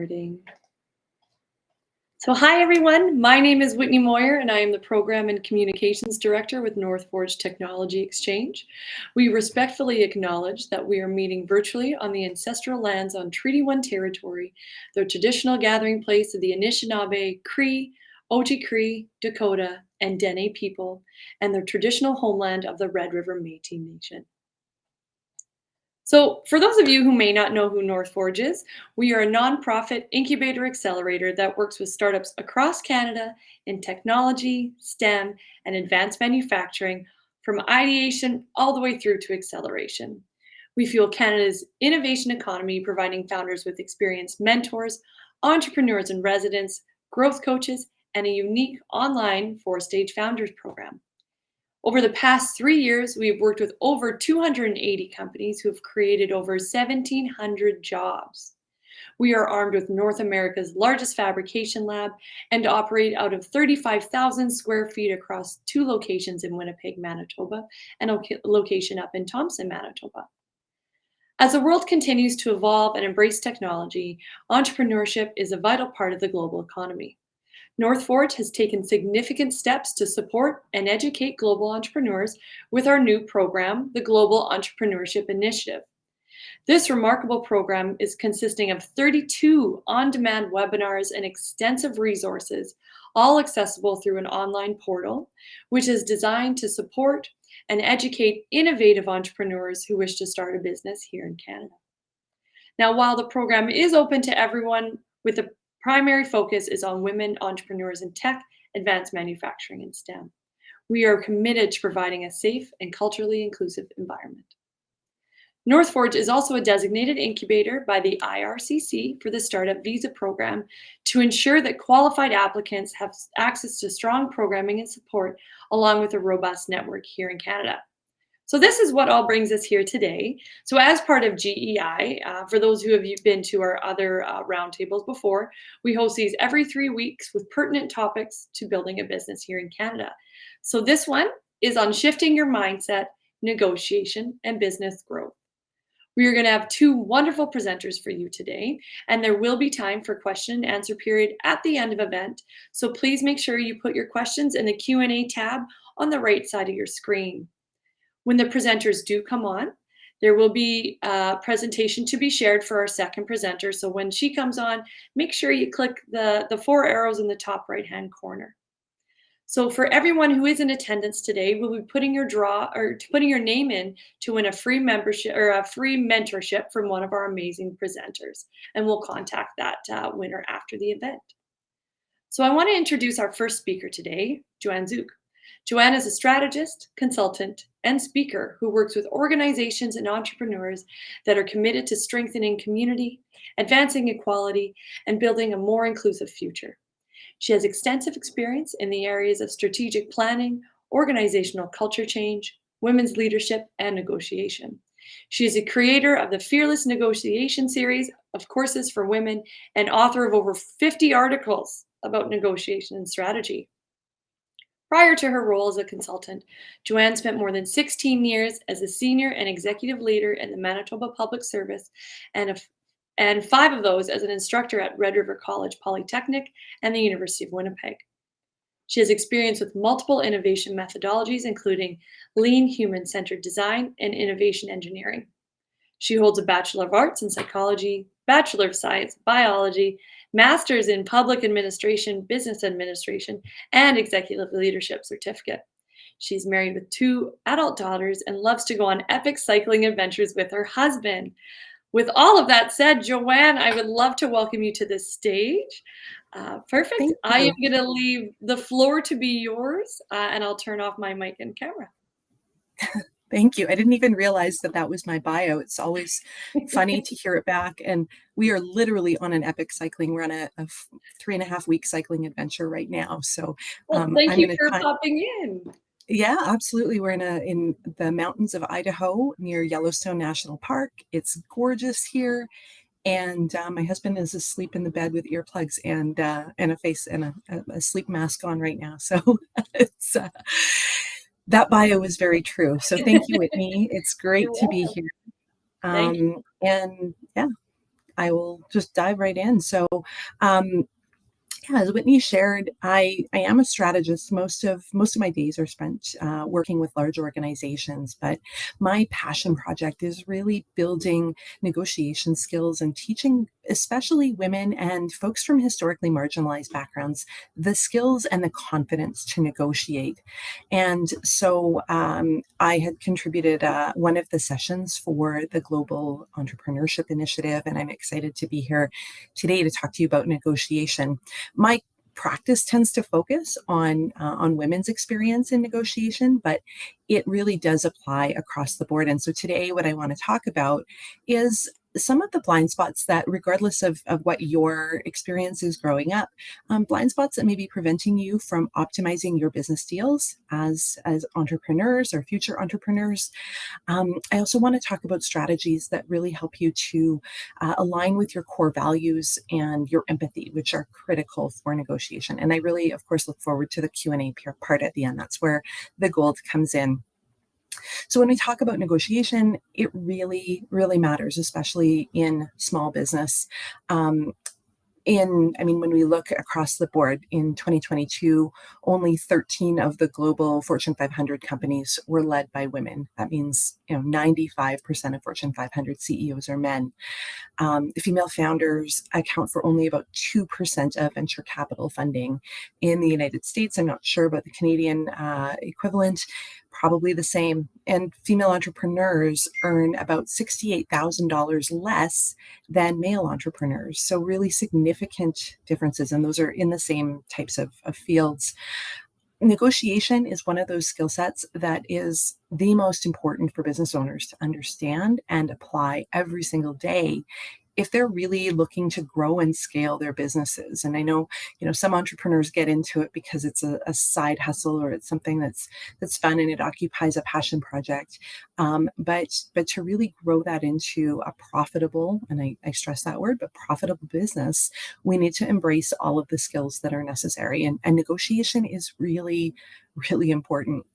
Recording. So hi everyone, my name is Whitney Moyer and I am the Program and Communications Director with North Forge Technology Exchange. We respectfully acknowledge that we are meeting virtually on the ancestral lands on Treaty 1 territory, the traditional gathering place of the Anishinaabe, Cree, Oji-Cree, Dakota, and Dene people, and the traditional homeland of the Red River Métis Nation. So for those of you who may not know who North Forge is, we are a nonprofit incubator accelerator that works with startups across Canada in technology, STEM, and advanced manufacturing, from ideation all the way through to acceleration. We fuel Canada's innovation economy, providing founders with experienced mentors, entrepreneurs in residence, growth coaches, and a unique online 4-stage founders program. Over the past 3 years, we've worked with over 280 companies who have created over 1,700 jobs. We are armed with North America's largest fabrication lab and operate out of 35,000 square feet across 2 locations in Winnipeg, Manitoba, and a location up in Thompson, Manitoba. As the world continues to evolve and embrace technology, entrepreneurship is a vital part of the global economy. North Forge has taken significant steps to support and educate global entrepreneurs with our new program, the Global Entrepreneurship Initiative. This remarkable program is consisting of 32 on-demand webinars and extensive resources, all accessible through an online portal, which is designed to support and educate innovative entrepreneurs who wish to start a business here in Canada. Now, while the program is open to everyone, with the primary focus is on women entrepreneurs in tech, advanced manufacturing, and STEM. We are committed to providing a safe and culturally inclusive environment. North Forge is also a designated incubator by the IRCC for the Startup Visa program to ensure that qualified applicants have access to strong programming and support, along with a robust network here in Canada. So this is what all brings us here today. So as part of GEI, for those who have been to our other roundtables before, we host these every 3 weeks with pertinent topics to building a business here in Canada. So this one is on shifting your mindset, negotiation, and business growth. We are going to have 2 wonderful presenters for you today, and there will be time for question and answer period at the end of the event. So please make sure you put your questions in the Q&A tab on the right side of your screen. When the presenters do come on, there will be a presentation to be shared for our second presenter. So when she comes on, make sure you click the 4 arrows in the top right-hand corner. So for everyone who is in attendance today, we'll be putting your name in to win a free membership or a free mentorship from one of our amazing presenters, and we'll contact that winner after the event. So I want to introduce our first speaker today, Joanne Zook. Joanne is a strategist, consultant, and speaker who works with organizations and entrepreneurs that are committed to strengthening community, advancing equality, and building a more inclusive future. She has extensive experience in the areas of strategic planning, organizational culture change, women's leadership, and negotiation. She is a creator of the Fearless Negotiation series of courses for women and author of over 50 articles about negotiation and strategy. Prior to her role as a consultant, Joanne spent more than 16 years as a senior and executive leader in the Manitoba Public Service, and 5 of those as an instructor at Red River College Polytechnic and the University of Winnipeg. She has experience with multiple innovation methodologies, including lean human-centered design and innovation engineering. She holds a Bachelor of Arts in Psychology, Bachelor of Science, Biology, Master's in Public Administration, Business Administration, and Executive Leadership certificate. She's married with 2 adult daughters and loves to go on epic cycling adventures with her husband. With all of that said, Joanne, I would love to welcome you to the stage. Perfect. I am going to leave the floor to be yours, and I'll turn off my mic and camera. Thank you. I didn't even realize that was my bio. It's always funny to hear it back. And we are literally on an epic cycling. We're on a 3.5-week cycling adventure right now. So thank you for popping in. Yeah, absolutely. We're in the mountains of Idaho near Yellowstone National Park. It's gorgeous here. And my husband is asleep in the bed with earplugs and a face and a sleep mask on right now. So it's that bio is very true. So thank you, Whitney. It's great to be here. And yeah, I will just dive right in. Um, yeah, as Whitney shared, I am a strategist. Most of my days are spent working with large organizations, but my passion project is really building negotiation skills and teaching, especially women and folks from historically marginalized backgrounds, the skills and the confidence to negotiate. And so I had contributed one of the sessions for the Global Entrepreneurship Initiative, and I'm excited to be here today to talk to you about negotiation. My practice tends to focus on women's experience in negotiation, but it really does apply across the board. And so today, what I want to talk about is some of the blind spots that, regardless of what your experience is growing up, blind spots that may be preventing you from optimizing your business deals as entrepreneurs or future entrepreneurs. I also want to talk about strategies that really help you to align with your core values and your empathy, which are critical for negotiation. And I really, of course, look forward to the Q&A part at the end. That's where the gold comes in. So when we talk about negotiation, it really, really matters, especially in small business. When we look across the board in 2022, only 13 of the global Fortune 500 companies were led by women. That means, 95% of Fortune 500 CEOs are men. Female founders account for only about 2% of venture capital funding in the United States. I'm not sure about the Canadian equivalent, probably the same. And female entrepreneurs earn about $68,000 less than male entrepreneurs. So really significant differences, and those are in the same types of fields. Negotiation is one of those skill sets that is the most important for business owners to understand and apply every single day if they're really looking to grow and scale their businesses. And I know, some entrepreneurs get into it because it's a side hustle, or it's something that's fun and it occupies a passion project. But to really grow that into a profitable, and I stress that word, but profitable business, we need to embrace all of the skills that are necessary. And negotiation is really, really important.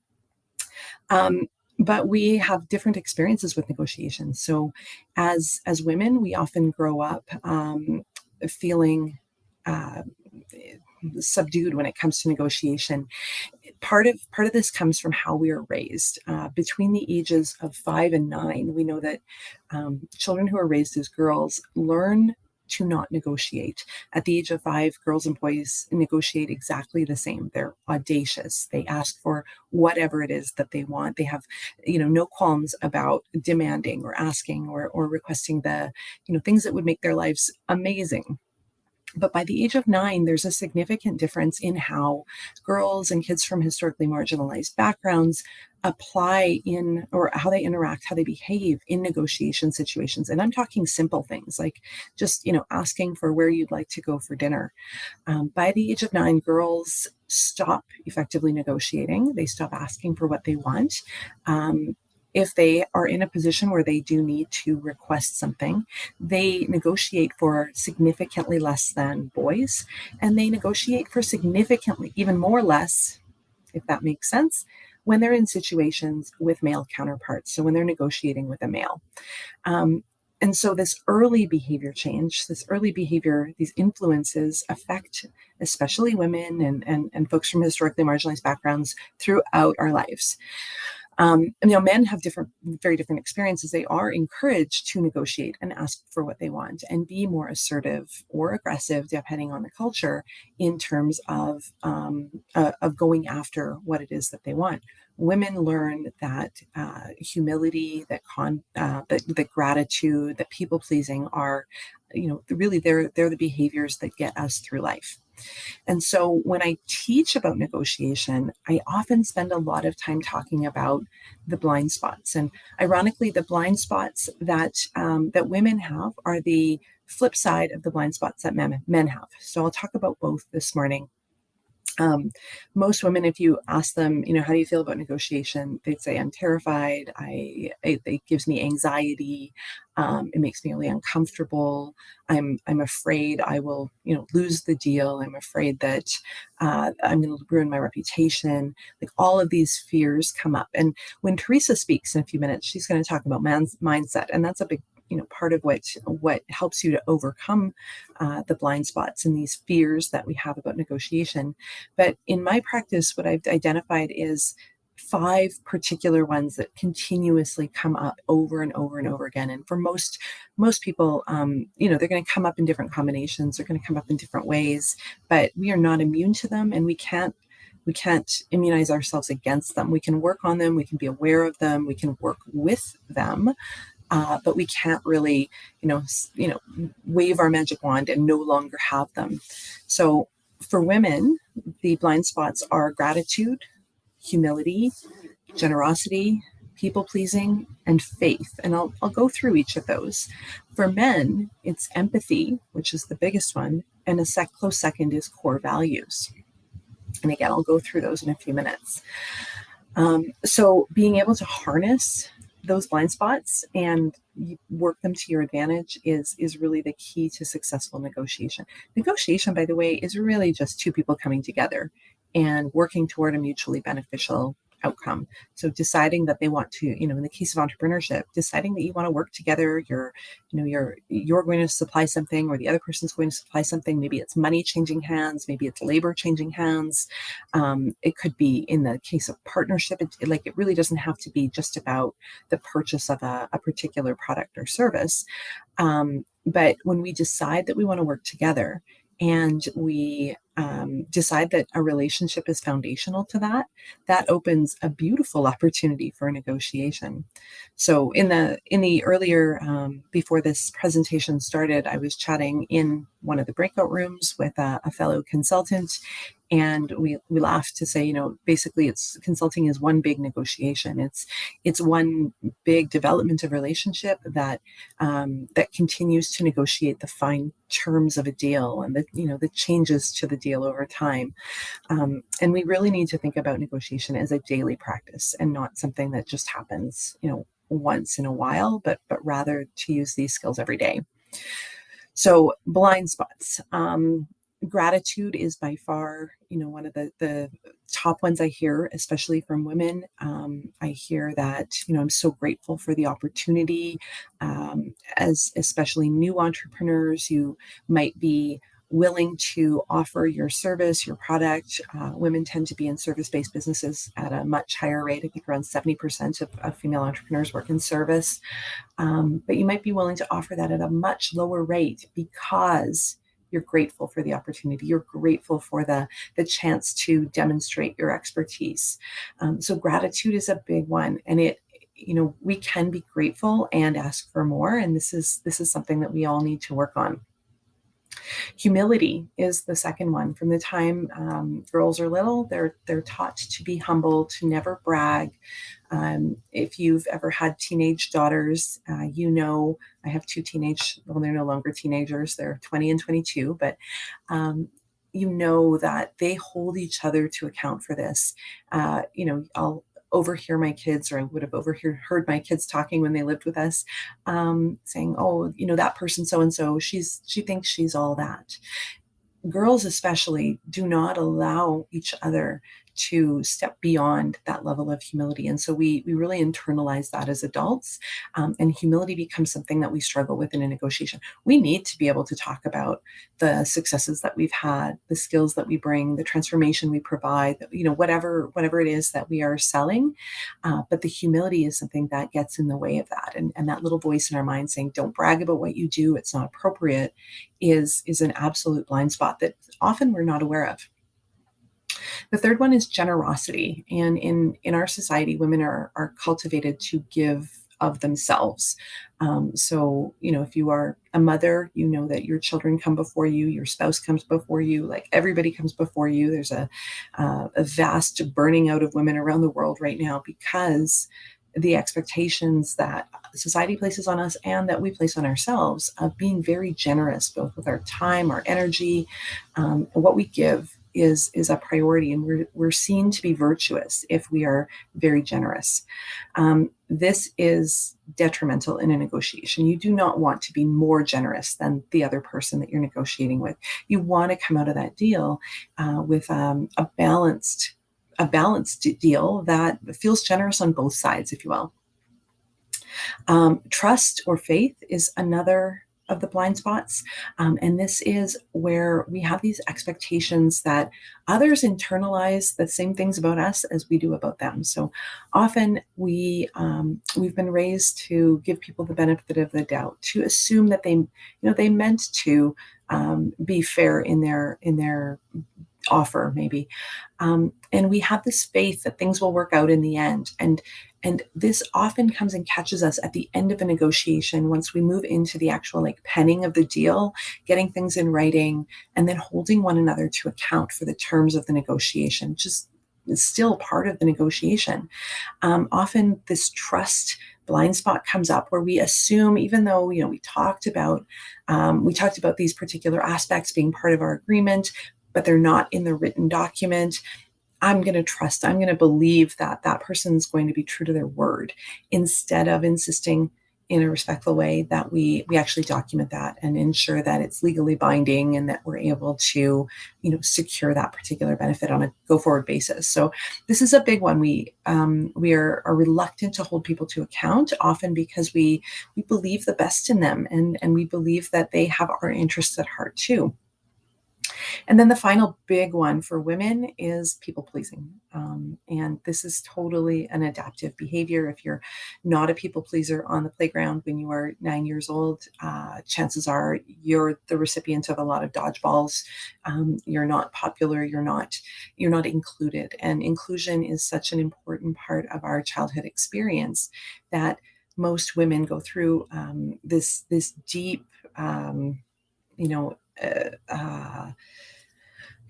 Um, but we have different experiences with negotiation. So, as women, we often grow up feeling uh, subdued when it comes to negotiation. Part of this comes from how we are raised. Between the ages of 5 and 9, we know that children who are raised as girls learn to not negotiate. At the age of 5, girls and boys negotiate exactly the same. They're audacious. They ask for whatever it is that they want. They have, no qualms about demanding or asking or requesting the, things that would make their lives amazing. But by the age of 9, there's a significant difference in how girls and kids from historically marginalized backgrounds apply in, or how they interact, how they behave in negotiation situations. And I'm talking simple things like just, asking for where you'd like to go for dinner. By the age of 9, girls stop effectively negotiating. They stop asking for what they want. If they are in a position where they do need to request something, they negotiate for significantly less than boys, and they negotiate for significantly even more less, if that makes sense, when they're in situations with male counterparts. So when they're negotiating with a male. And so this early behavior change, these influences affect especially women and folks from historically marginalized backgrounds throughout our lives. Men have very different experiences. They are encouraged to negotiate and ask for what they want and be more assertive or aggressive, depending on the culture, in terms of going after what it is that they want. Women learn that humility, that gratitude, that people pleasing are, really they're the behaviors that get us through life. And so when I teach about negotiation, I often spend a lot of time talking about the blind spots. And ironically, the blind spots that women have are the flip side of the blind spots that men have. So I'll talk about both this morning. Most women, if you ask them, how do you feel about negotiation? They'd say, I'm terrified. It gives me anxiety. It makes me really uncomfortable. I'm afraid I will, lose the deal. I'm afraid that I'm going to ruin my reputation. Like all of these fears come up. And when Teresa speaks in a few minutes, she's going to talk about man's mindset. And that's a part of what helps you to overcome the blind spots and these fears that we have about negotiation. But in my practice, what I've identified is 5 particular ones that continuously come up over and over and over again. And for most people, they're going to come up in different combinations. They're going to come up in different ways, but we are not immune to them, and we can't immunize ourselves against them. We can work on them. We can be aware of them. We can work with them, but we can't really, wave our magic wand and no longer have them. So for women, the blind spots are gratitude, humility, generosity, people pleasing, and faith. And I'll go through each of those. For men, it's empathy, which is the biggest one, and a close second is core values. And again, I'll go through those in a few minutes. So being able to harness those blind spots and work them to your advantage is really the key to successful negotiation. Negotiation, by the way, is really just two people coming together and working toward a mutually beneficial outcome. So deciding that they want to, in the case of entrepreneurship, deciding that you want to work together, you're going to supply something or the other person's going to supply something. Maybe it's money changing hands, maybe it's labor changing hands. It could be, in the case of partnership, it really doesn't have to be just about the purchase of a particular product or service. But when we decide that we want to work together, and we decide that a relationship is foundational to that, that opens a beautiful opportunity for a negotiation. So in the earlier, before this presentation started, I was chatting in one of the breakout rooms with a fellow consultant, and we laughed to say, basically consulting is one big negotiation. It's one big development of relationship that continues to negotiate the fine terms of a deal and the changes to the deal over time. And we really need to think about negotiation as a daily practice and not something that just happens, once in a while, but rather to use these skills every day. So blind spots. Gratitude is by far, one of the top ones I hear, especially from women. I hear that, I'm so grateful for the opportunity. As especially new entrepreneurs, you might be willing to offer your service, your product. Women tend to be in service-based businesses at a much higher rate. I think around 70% of female entrepreneurs work in service. But you might be willing to offer that at a much lower rate because you're grateful for the opportunity. You're grateful for the chance to demonstrate your expertise. So gratitude is a big one, and we can be grateful and ask for more. And this is something that we all need to work on. Humility is the second one. From the time girls are little, they're taught to be humble, to never brag. If you've ever had teenage daughters, I have two they're no longer teenagers, they're 20 and 22, but that they hold each other to account for this. I'll overhear my kids, or I would have heard my kids talking when they lived with us, saying, oh, that person so-and-so, she thinks she's all that. Girls especially do not allow each other to step beyond that level of humility. And so we really internalize that as adults, and humility becomes something that we struggle with in a negotiation. We need to be able to talk about the successes that we've had, the skills that we bring, the transformation we provide, whatever it is that we are selling. But the humility is something that gets in the way of that. And that little voice in our mind saying, don't brag about what you do, it's not appropriate, is an absolute blind spot that often we're not aware of. The third one is generosity. And in our society, women are cultivated to give of themselves. So, if you are a mother, that your children come before you, your spouse comes before you, like everybody comes before you. There's a vast burning out of women around the world right now because the expectations that society places on us and that we place on ourselves of being very generous, both with our time, our energy, what we give is a priority, and we're seen to be virtuous if we are very generous. This is detrimental in a negotiation. You do not want to be more generous than the other person that you're negotiating with. You want to come out of that deal with a balanced deal that feels generous on both sides, if you will. Trust or faith is another of the blind spots. And this is where we have these expectations that others internalize the same things about us as we do about them. So often we've been raised to give people the benefit of the doubt, to assume that they meant to be fair in their offer, maybe. And we have this faith that things will work out in the end. And this often comes and catches us at the end of a negotiation once we move into the actual like penning of the deal, getting things in writing, and then holding one another to account for the terms of the negotiation, which is still part of the negotiation. Often this trust blind spot comes up where we assume, even though we talked about these particular aspects being part of our agreement, but they're not in the written document. I'm going to trust, I'm going to believe that that person's going to be true to their word, instead of insisting in a respectful way that we actually document that and ensure that it's legally binding and that we're able to, secure that particular benefit on a go forward basis. So this is a big one. We are reluctant to hold people to account, often because we believe the best in them, and we believe that they have our interests at heart too. And then the final big one for women is people pleasing. And this is totally an adaptive behavior. If you're not a people pleaser on the playground when you are 9 years old, chances are you're the recipient of a lot of dodgeballs. You're not popular. You're not included. And inclusion is such an important part of our childhood experience that most women go through this deep, you know, uh, uh,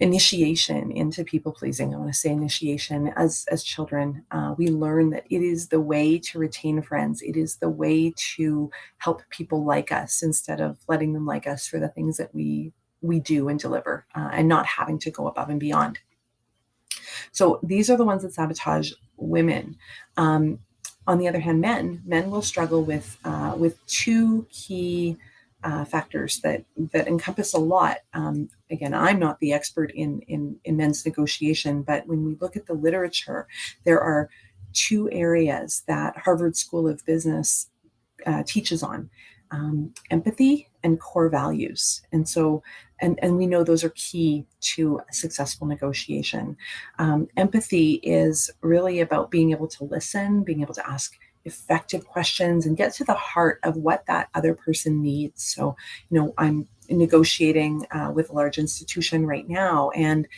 initiation into people pleasing. I want to say initiation as children. We learn that it is the way to retain friends. It is the way to help people like us instead of letting them like us for the things that we do and deliver, and not having to go above and beyond. So these are the ones that sabotage women. On the other hand, men will struggle with two key factors that encompass a lot. Again, I'm not the expert in men's negotiation, but when we look at the literature, there are two areas that Harvard School of Business teaches on: empathy and core values. And so, and we know those are key to a successful negotiation. Empathy is really about being able to listen, being able to ask effective questions and get to the heart of what that other person needs. So, I'm negotiating with a large institution right now, and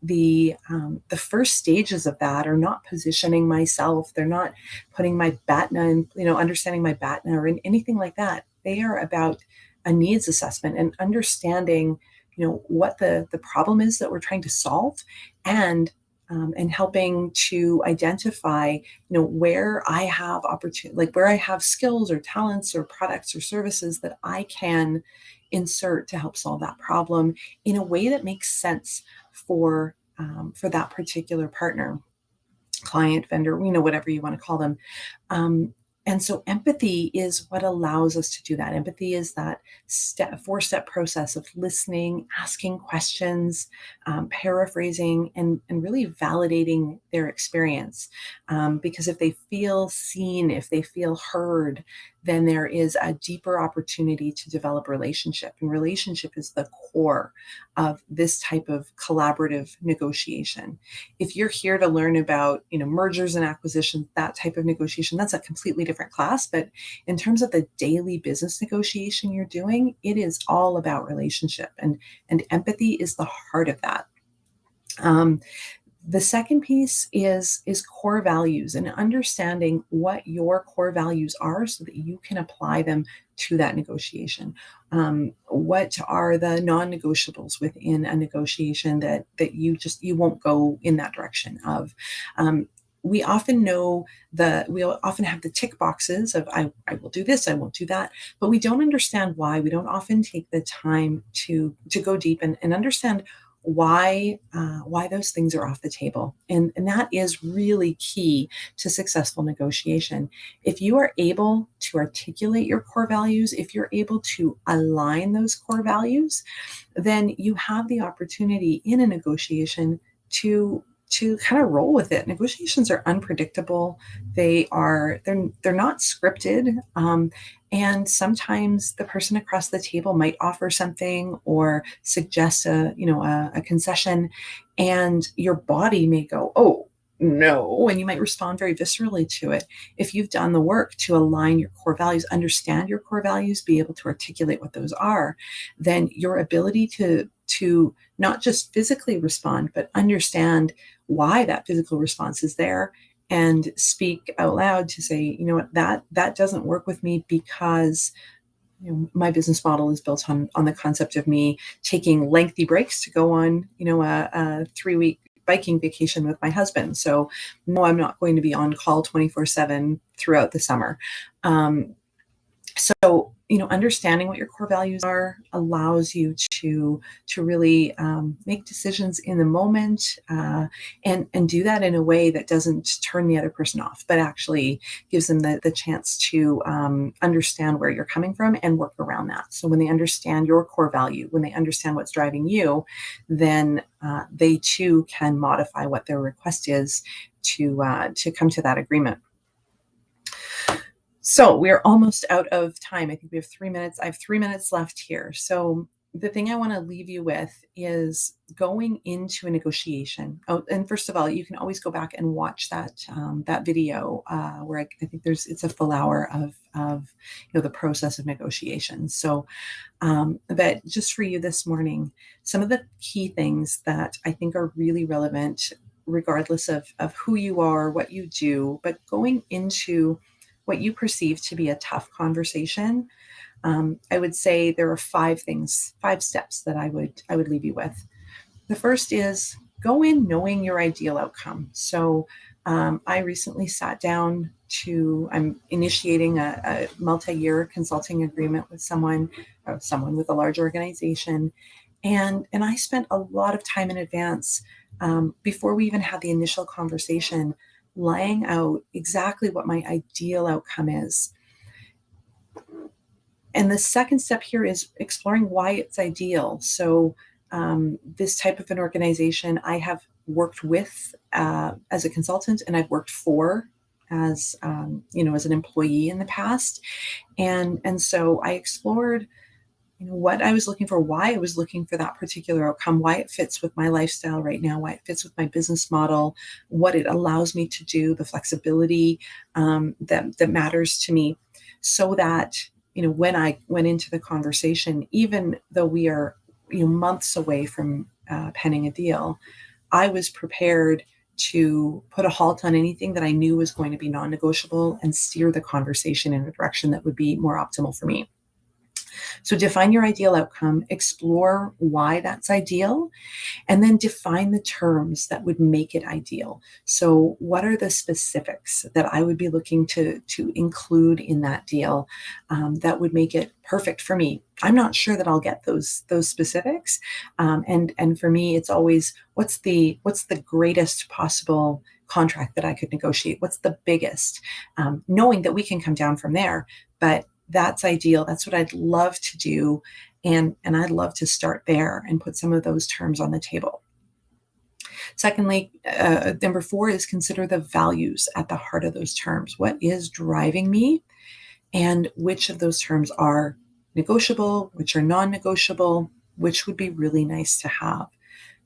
the first stages of that are not positioning myself. They're not putting my BATNA and understanding my BATNA or anything like that. They are about a needs assessment and understanding what the problem is that we're trying to solve, and helping to identify where I have opportunity, like where I have skills or talents or products or services that I can insert to help solve that problem in a way that makes sense for that particular partner, client, vendor, whatever you want to call them. Um, and so empathy is what allows us to do that. Empathy is that four-step process of listening, asking questions, paraphrasing, and really validating their experience. Because if they feel seen, if they feel heard, then there is a deeper opportunity to develop relationship. And relationship is the core of this type of collaborative negotiation. If you're here to learn about, mergers and acquisitions, that type of negotiation, that's a completely different class. But in terms of the daily business negotiation you're doing, it is all about relationship, and empathy is the heart of that. The second piece is core values, and understanding what your core values are so that you can apply them to that negotiation. What are the non-negotiables within a negotiation that you won't go in that direction of? We often have the tick boxes of I will do this, I won't do that, but we don't understand why. We don't often take the time to go deep and understand why those things are off the table. And that is really key to successful negotiation. If you are able to articulate your core values, if you're able to align those core values, then you have the opportunity in a negotiation to kind of roll with it. Negotiations are unpredictable. They're not scripted. And sometimes the person across the table might offer something or suggest a concession, and your body may go, oh, no, and you might respond very viscerally to it. If you've done the work to align your core values, understand your core values, be able to articulate what those are, then your ability to not just physically respond, but understand why that physical response is there and speak out loud to say, you know what, that doesn't work with me because my business model is built on the concept of me taking lengthy breaks to go on, a 3-week biking vacation with my husband. So no, I'm not going to be on call 24/7 throughout the summer. So, understanding what your core values are allows you to really make decisions in the moment, and do that in a way that doesn't turn the other person off, but actually gives them the chance to understand where you're coming from and work around that. So when they understand your core value, when they understand what's driving you, then they too can modify what their request is to come to that agreement. So we're almost out of time. I think we have 3 minutes. I have 3 minutes left here. So the thing I want to leave you with is going into a negotiation. Oh, and first of all, you can always go back and watch that video where I think it's a full hour of the process of negotiations. So, but just for you this morning, some of the key things that I think are really relevant, regardless of who you are, what you do, but going into what you perceive to be a tough conversation, I would say there are 5 steps that I would leave you with. The first is go in knowing your ideal outcome. So I recently sat down I'm initiating a multi-year consulting agreement with someone with a large organization. And I spent a lot of time in advance, before we even had the initial conversation, laying out exactly what my ideal outcome is. And the second step here is exploring why it's ideal. So this type of an organization I have worked with as a consultant, and I've worked for as as an employee in the past. And so I explored what I was looking for, why I was looking for that particular outcome, why it fits with my lifestyle right now, why it fits with my business model, what it allows me to do, the flexibility that matters to me, so that when I went into the conversation, even though we are months away from penning a deal, I was prepared to put a halt on anything that I knew was going to be non-negotiable and steer the conversation in a direction that would be more optimal for me. So define your ideal outcome, explore why that's ideal, and then define the terms that would make it ideal. So what are the specifics that I would be looking to include in that deal that would make it perfect for me? I'm not sure that I'll get those specifics. And for me, it's always what's the greatest possible contract that I could negotiate? What's the biggest? Knowing that we can come down from there, but that's ideal. That's what I'd love to do. And I'd love to start there and put some of those terms on the table. Secondly, number 4 is consider the values at the heart of those terms. What is driving me, and which of those terms are negotiable, which are non-negotiable, which would be really nice to have.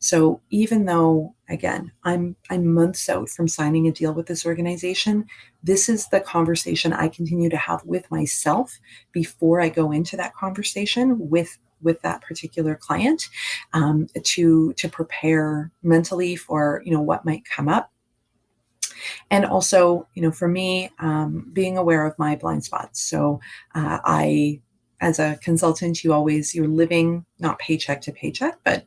So even though, again, I'm months out from signing a deal with this organization, this is the conversation I continue to have with myself before I go into that conversation with that particular client, to prepare mentally for what might come up. And also, for me, being aware of my blind spots. So as a consultant, you're living not paycheck to paycheck, but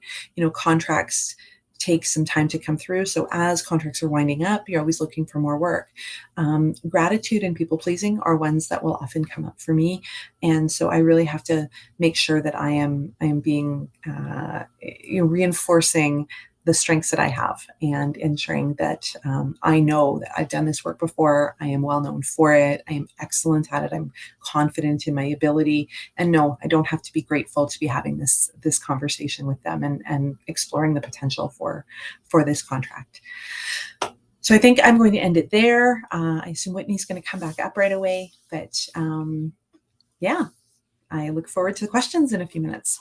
contracts take some time to come through. So as contracts are winding up, you're always looking for more work. Gratitude and people pleasing are ones that will often come up for me, and so I really have to make sure that I am being reinforcing the strengths that I have, and ensuring that I know that I've done this work before. I am well known for it. I am excellent at it. I'm confident in my ability. And no, I don't have to be grateful to be having this conversation with them and exploring the potential for this contract. So I think I'm going to end it there. I assume Whitney's going to come back up right away. But yeah, I look forward to the questions in a few minutes.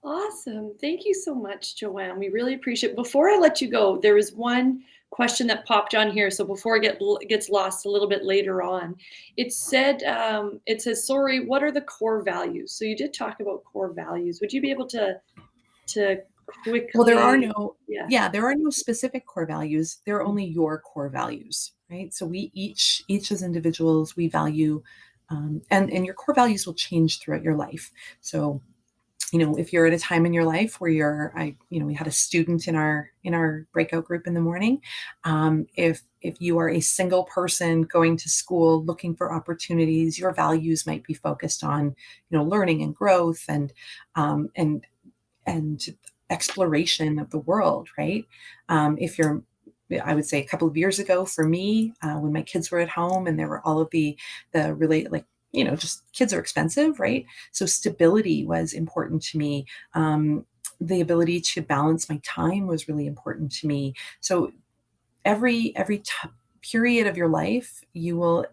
Awesome. Thank you so much, Joanne. We really appreciate it. Before I let you go, there is one question that popped on here. So before it gets lost a little bit later on, it says, sorry, what are the core values? So you did talk about core values. Would you be able to quickly? Well, there are no specific core values. There are only your core values, right? So we each as individuals, we value, and your core values will change throughout your life. So, if you're at a time in your life where we had a student in our breakout group in the morning. If you are a single person going to school looking for opportunities, your values might be focused on, learning and growth and exploration of the world, right? I would say a couple of years ago for me, when my kids were at home and there were all of the related, just kids are expensive, right? So stability was important to me. The ability to balance my time was really important to me. So every period of your life, you will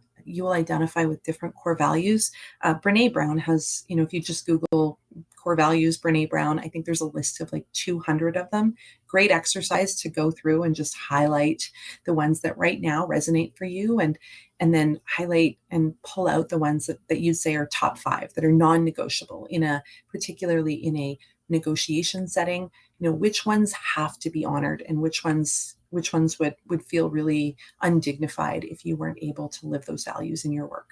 identify with different core values. Brene Brown has, if you just Google core values, Brene Brown, I think there's a list of like 200 of them. Great exercise to go through and just highlight the ones that right now resonate for you, and then highlight and pull out the ones that you say are top 5 that are non-negotiable particularly in a negotiation setting. Which ones have to be honored and which ones would feel really undignified if you weren't able to live those values in your work.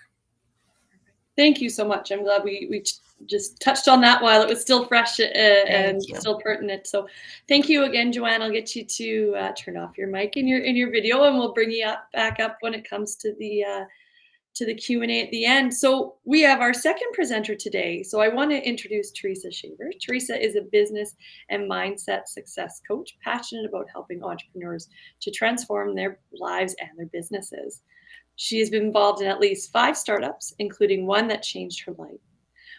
Thank you so much. I'm glad we just touched on that while it was still fresh and still pertinent. So thank you again, Joanne. I'll get you to turn off your mic in your video, and we'll bring you back up when it comes to the Q&A at the end. So we have our second presenter today. So I want to introduce Teresa Shaver. Teresa is a business and mindset success coach, passionate about helping entrepreneurs to transform their lives and their businesses. She has been involved in at least 5 startups, including one that changed her life.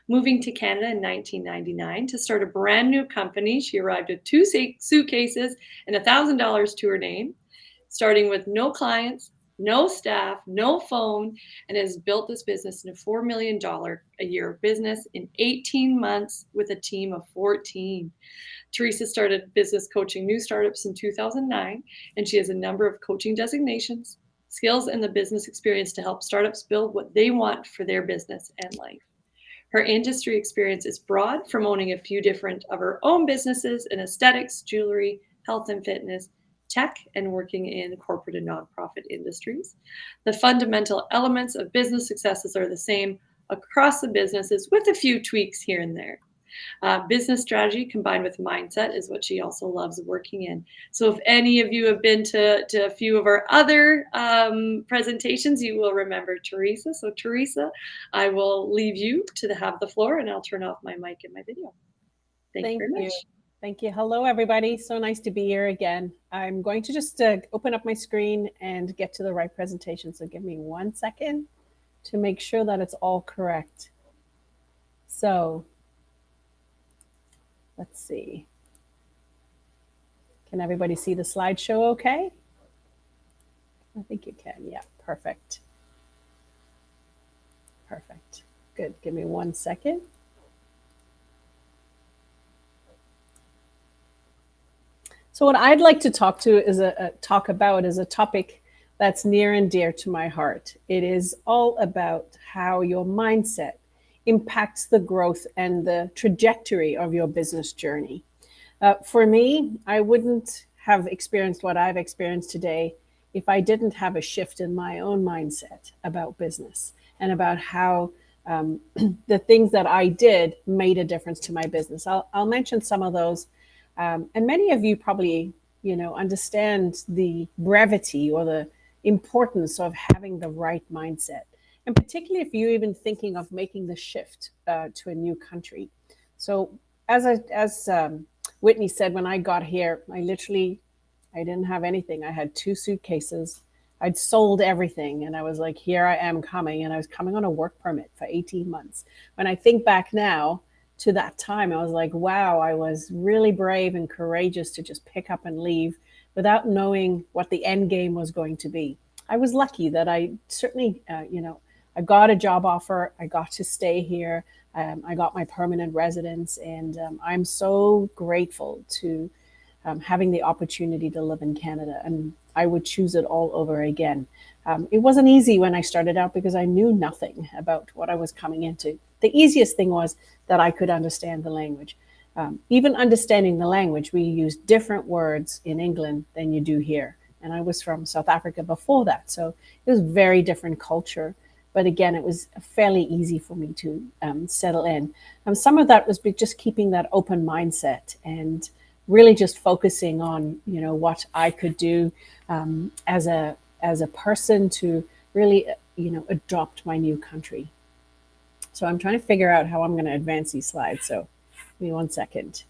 Moving to Canada in 1999 to start a brand new company, she arrived with 2 suitcases and $1,000 to her name, starting with no clients, no staff, no phone, and has built this business into $4 million a year business in 18 months with a team of 14. Teresa started business coaching new startups in 2009, and she has a number of coaching designations, skills, and the business experience to help startups build what they want for their business and life. Her industry experience is broad, from owning a few different of her own businesses in aesthetics, jewelry, health and fitness, tech, and working in corporate and nonprofit industries. The fundamental elements of business successes are the same across the businesses, with a few tweaks here and there. Business strategy combined with mindset is what she also loves working in. So if any of you have been to a few of our other presentations, you will remember Teresa. So Teresa, I will leave you to have the floor, and I'll turn off my mic and my video. Thank you very much. Thank you. Hello, everybody. So nice to be here again. I'm going to just open up my screen and get to the right presentation. So give me 1 second to make sure that it's all correct. So let's see. Can everybody see the slideshow okay? I think you can. Yeah, perfect. Perfect. Good. Give me 1 second. So what I'd like to talk about is a topic that's near and dear to my heart. It is all about how your mindset impacts the growth and the trajectory of your business journey. For me, I wouldn't have experienced what I've experienced today if I didn't have a shift in my own mindset about business and about how the things that I did made a difference to my business. I'll mention some of those. And many of you probably, understand the brevity or the importance of having the right mindset. And particularly if you're even thinking of making the shift to a new country. So as Whitney said, when I got here, I didn't have anything. I had 2 suitcases. I'd sold everything. And I was like, here I am coming. And I was coming on a work permit for 18 months. When I think back now to that time, I was like, wow, I was really brave and courageous to just pick up and leave without knowing what the end game was going to be. I was lucky that I certainly, I got a job offer. I got to stay here. I got my permanent residence. And I'm so grateful to having the opportunity to live in Canada. And I would choose it all over again. It wasn't easy when I started out because I knew nothing about what I was coming into. The easiest thing was that I could understand the language. Even understanding the language, we use different words in England than you do here. And I was from South Africa before that. So it was very different culture. But again, it was fairly easy for me to settle in. Some of that was just keeping that open mindset and really just focusing on, what I could do as a person to really, adopt my new country. So I'm trying to figure out how I'm going to advance these slides. So give me 1 second.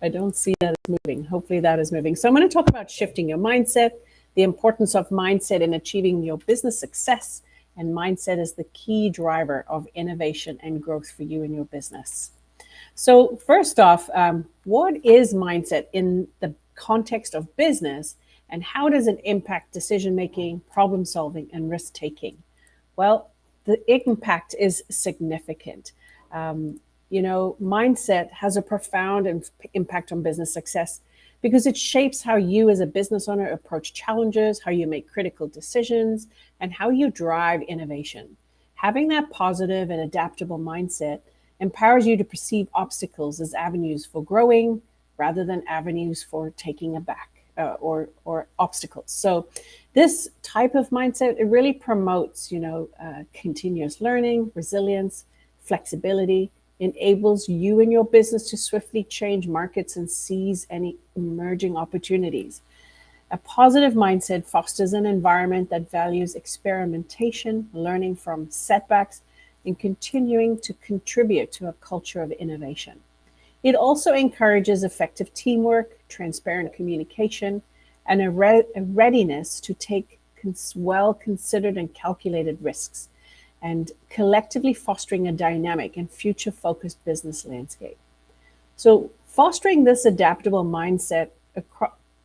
I don't see that it's moving. Hopefully that is moving. So I'm going to talk about shifting your mindset, the importance of mindset in achieving your business success. And mindset is the key driver of innovation and growth for you and your business. So first off, what is mindset in the context of business, and how does it impact decision-making, problem-solving, and risk-taking? Well, the impact is significant. Mindset has a profound impact on business success because it shapes how you as a business owner approach challenges, how you make critical decisions, and how you drive innovation. Having that positive and adaptable mindset empowers you to perceive obstacles as avenues for growing rather than avenues for taking aback or obstacles. So this type of mindset, it really promotes, continuous learning, resilience, flexibility, enables you and your business to swiftly change markets and seize any emerging opportunities. A positive mindset fosters an environment that values experimentation, learning from setbacks, and continuing to contribute to a culture of innovation. It also encourages effective teamwork, transparent communication, and a readiness to take well-considered and calculated risks, and collectively fostering a dynamic and future-focused business landscape. So fostering this adaptable mindset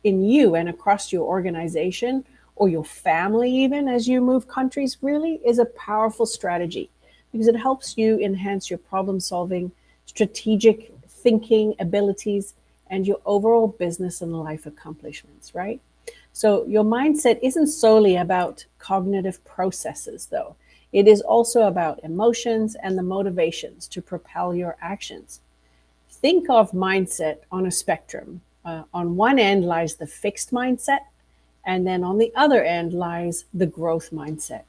in you and across your organization or your family, even as you move countries, really is a powerful strategy because it helps you enhance your problem-solving, strategic thinking abilities, and your overall business and life accomplishments, right? So your mindset isn't solely about cognitive processes, though. It is also about emotions and the motivations to propel your actions. Think of mindset on a spectrum. On one end lies the fixed mindset, and then on the other end lies the growth mindset.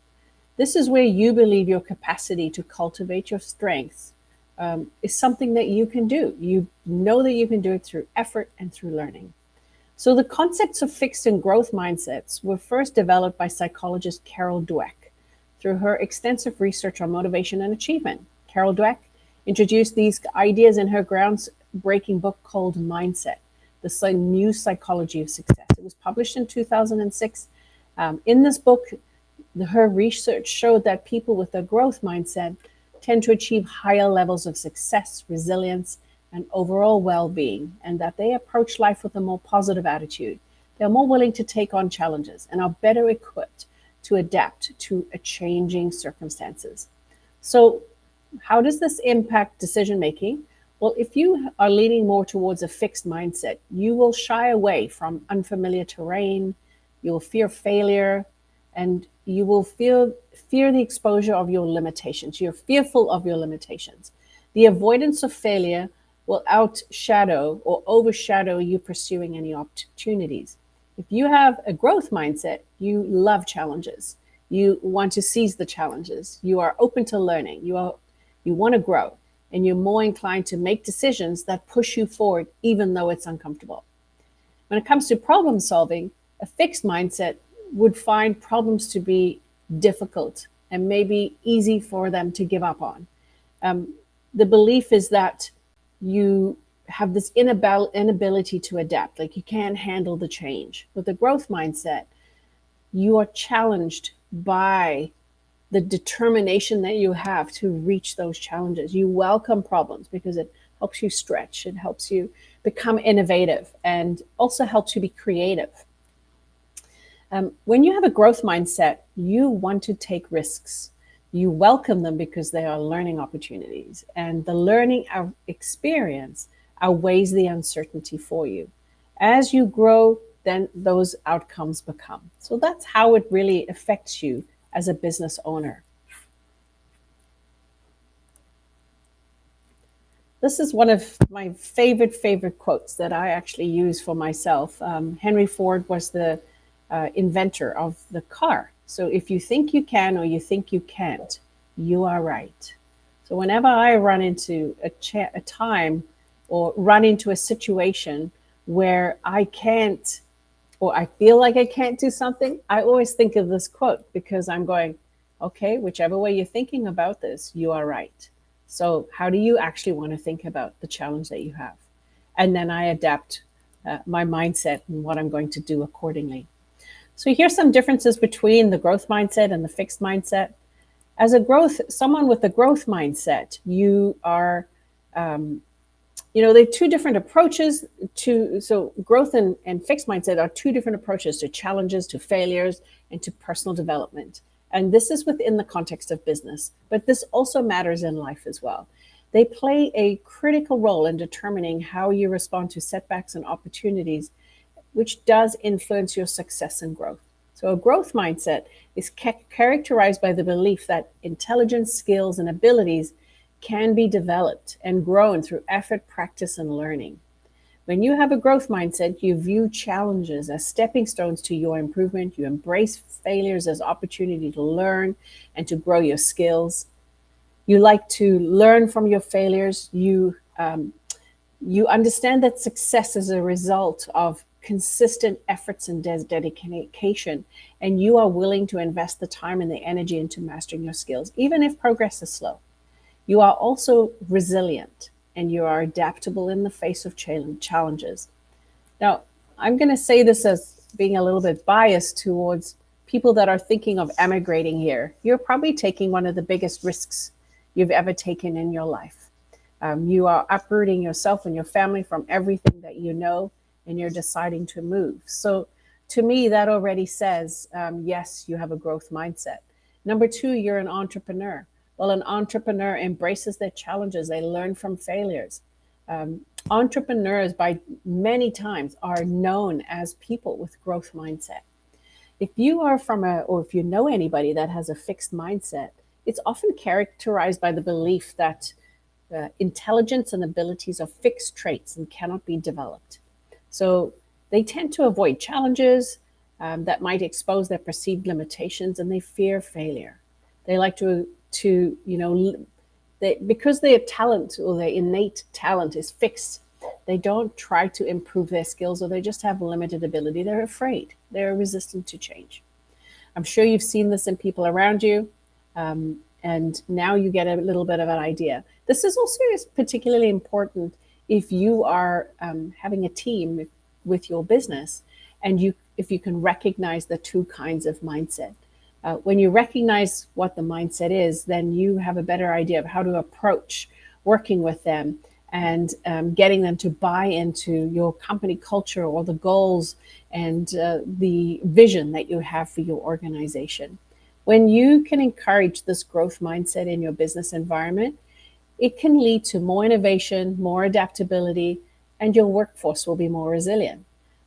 This is where you believe your capacity to cultivate your strengths is something that you can do. You know that you can do it through effort and through learning. So the concepts of fixed and growth mindsets were first developed by psychologist Carol Dweck through her extensive research on motivation and achievement. Carol Dweck introduced these ideas in her groundbreaking book called Mindset, the New Psychology of Success. It was published in 2006. In this book, her research showed that people with a growth mindset tend to achieve higher levels of success, resilience, and overall well-being, and that they approach life with a more positive attitude. They're more willing to take on challenges and are better equipped to adapt to a changing circumstances. So how does this impact decision-making? Well, if you are leaning more towards a fixed mindset, you will shy away from unfamiliar terrain, you will fear failure, and you will fear the exposure of your limitations. You're fearful of your limitations. The avoidance of failure will outshadow or overshadow you pursuing any opportunities. If you have a growth mindset, you love challenges. You want to seize the challenges. You are open to learning. You want to grow, and you're more inclined to make decisions that push you forward, even though it's uncomfortable. When it comes to problem solving, a fixed mindset would find problems to be difficult and maybe easy for them to give up on. The belief is that you have this inability to adapt, like you can't handle the change. With a growth mindset, you are challenged by the determination that you have to reach those challenges. You welcome problems because it helps you stretch, it helps you become innovative, and also helps you be creative. When you have a growth mindset, you want to take risks. You welcome them because they are learning opportunities, and the learning experience outweighs the uncertainty for you. As you grow, then those outcomes become. So that's how it really affects you as a business owner. This is one of my favorite quotes that I actually use for myself. Henry Ford was the inventor of the car. So if you think you can or you think you can't, you are right. So whenever I run into a time or run into a situation where I can't, or I feel like I can't do something, I always think of this quote, because I'm going, okay, whichever way you're thinking about this, you are right. So how do you actually want to think about the challenge that you have? And then I adapt my mindset and what I'm going to do accordingly. So here's some differences between the growth mindset and the fixed mindset. As someone with a growth mindset, you are, they're two different approaches so growth and fixed mindset are two different approaches to challenges, to failures, and to personal development. And this is within the context of business, but this also matters in life as well. They play a critical role in determining how you respond to setbacks and opportunities, which does influence your success and growth. So a growth mindset is characterized by the belief that intelligence, skills, and abilities can be developed and grown through effort, practice, and learning. When you have a growth mindset, you view challenges as stepping stones to your improvement. You embrace failures as opportunity to learn and to grow your skills. You like to learn from your failures. You understand that success is a result of consistent efforts and dedication, and you are willing to invest the time and the energy into mastering your skills, even if progress is slow. You are also resilient, and you are adaptable in the face of challenges. Now, I'm going to say this as being a little bit biased towards people that are thinking of emigrating here. You're probably taking one of the biggest risks you've ever taken in your life. You are uprooting yourself and your family from everything that you know, and you're deciding to move. So to me, that already says, yes, you have a growth mindset. Number two, you're an entrepreneur. Well, an entrepreneur embraces their challenges. They learn from failures. Entrepreneurs, by many times, are known as people with growth mindset. If you are or if you know anybody that has a fixed mindset, it's often characterized by the belief that intelligence and abilities are fixed traits and cannot be developed. So they tend to avoid challenges that might expose their perceived limitations, and they fear failure. They like because their talent or their innate talent is fixed, they don't try to improve their skills, or they just have limited ability. They're afraid. They're resistant to change. I'm sure you've seen this in people around you, and now you get a little bit of an idea. This is also particularly important if you are having a team with your business, and if you can recognize the two kinds of mindset. When you recognize what the mindset is, then you have a better idea of how to approach working with them and getting them to buy into your company culture or the goals and the vision that you have for your organization. When you can encourage this growth mindset in your business environment, it can lead to more innovation, more adaptability, and your workforce will be more resilient.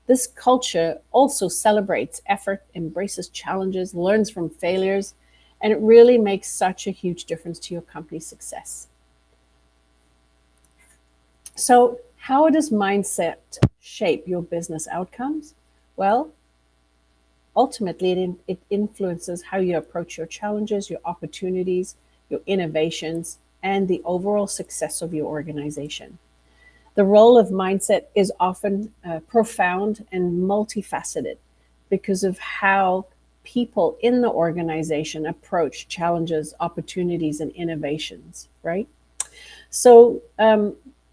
This culture also celebrates effort, embraces challenges, learns from failures, and it really makes such a huge difference to your company's success. So, how does mindset shape your business outcomes? Well, ultimately, it influences how you approach your challenges, your opportunities, your innovations, and the overall success of your organization. The role of mindset is often profound and multifaceted because of how people in the organization approach challenges, opportunities, and innovations, right? So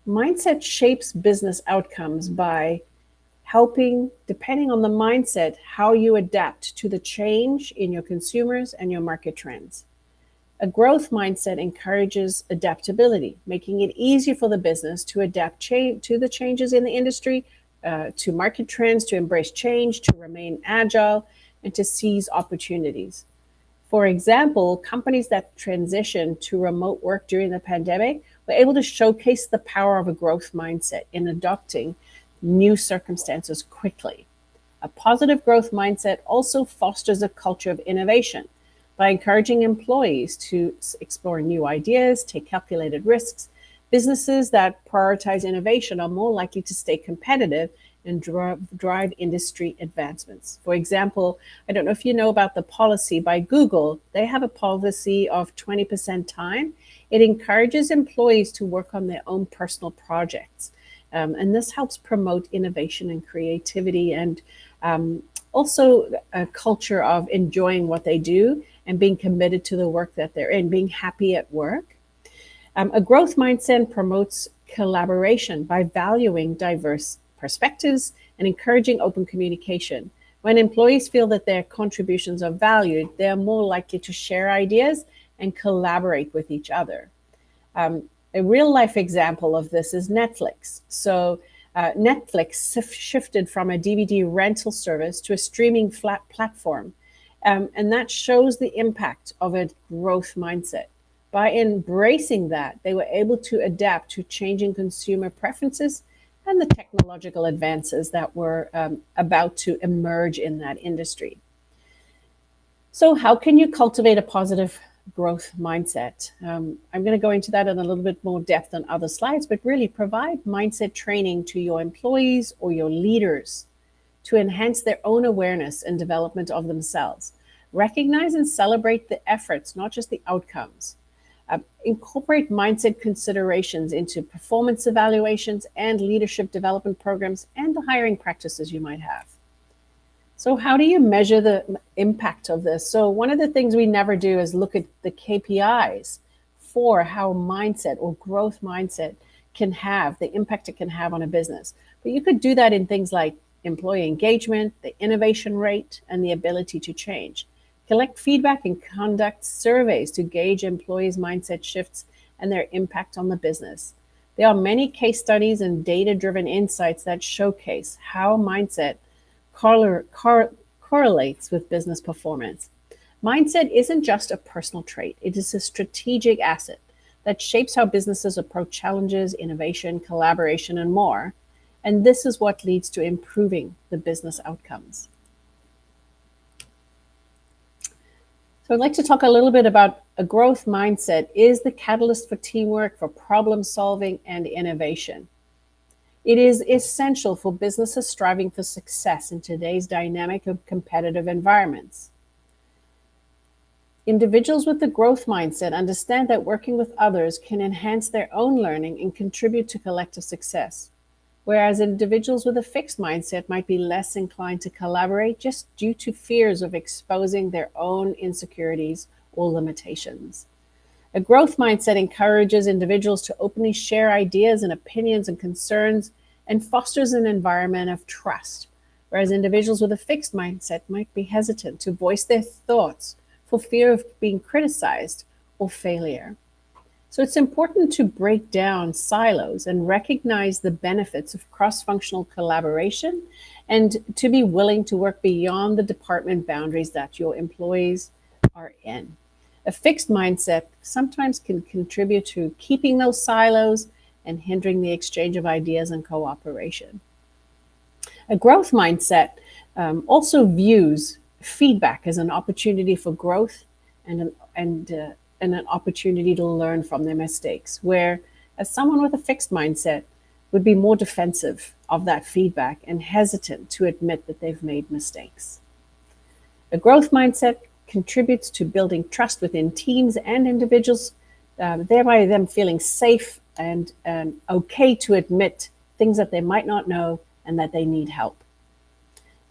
Mindset shapes business outcomes by helping, depending on the mindset, how you adapt to the change in your consumers and your market trends. A growth mindset encourages adaptability, making it easier for the business to adapt to the changes in the industry, to market trends, to embrace change, to remain agile, and to seize opportunities. For example, companies that transitioned to remote work during the pandemic were able to showcase the power of a growth mindset in adopting new circumstances quickly. A positive growth mindset also fosters a culture of innovation by encouraging employees to explore new ideas, take calculated risks. Businesses that prioritize innovation are more likely to stay competitive and drive industry advancements. For example, I don't know if you know about the policy by Google. They have a policy of 20% time. It encourages employees to work on their own personal projects. And this helps promote innovation and creativity, and also a culture of enjoying what they do and being committed to the work that they're in, being happy at work. A growth mindset promotes collaboration by valuing diverse perspectives and encouraging open communication. When employees feel that their contributions are valued, they're more likely to share ideas and collaborate with each other. A real life example of this is Netflix. So Netflix shifted from a DVD rental service to a streaming platform. And that shows the impact of a growth mindset. By embracing that, they were able to adapt to changing consumer preferences and the technological advances that were about to emerge in that industry. So, how can you cultivate a positive growth mindset? I'm going to go into that in a little bit more depth on other slides, but really provide mindset training to your employees or your leaders to enhance their own awareness and development of themselves. Recognize and celebrate the efforts, not just the outcomes. Incorporate mindset considerations into performance evaluations and leadership development programs and the hiring practices you might have. So how do you measure the impact of this? So one of the things we never do is look at the KPIs for how mindset or growth mindset can have the impact it can have on a business. But you could do that in things like employee engagement, the innovation rate, and the ability to change. Collect feedback and conduct surveys to gauge employees' mindset shifts and their impact on the business. There are many case studies and data-driven insights that showcase how mindset correlates with business performance. Mindset isn't just a personal trait, it is a strategic asset that shapes how businesses approach challenges, innovation, collaboration, and more. And this is what leads to improving the business outcomes. So I'd like to talk a little bit about a growth mindset is the catalyst for teamwork, for problem solving, and innovation. It is essential for businesses striving for success in today's dynamic and competitive environments. Individuals with the growth mindset understand that working with others can enhance their own learning and contribute to collective success, whereas individuals with a fixed mindset might be less inclined to collaborate just due to fears of exposing their own insecurities or limitations. A growth mindset encourages individuals to openly share ideas and opinions and concerns and fosters an environment of trust, whereas individuals with a fixed mindset might be hesitant to voice their thoughts for fear of being criticized or failure. So it's important to break down silos and recognize the benefits of cross-functional collaboration and to be willing to work beyond the department boundaries that your employees are in. A fixed mindset sometimes can contribute to keeping those silos and hindering the exchange of ideas and cooperation. A growth mindset also views feedback as an opportunity for growth and an opportunity to learn from their mistakes, where as someone with a fixed mindset would be more defensive of that feedback and hesitant to admit that they've made mistakes. A growth mindset contributes to building trust within teams and individuals, thereby them feeling safe and okay to admit things that they might not know and that they need help.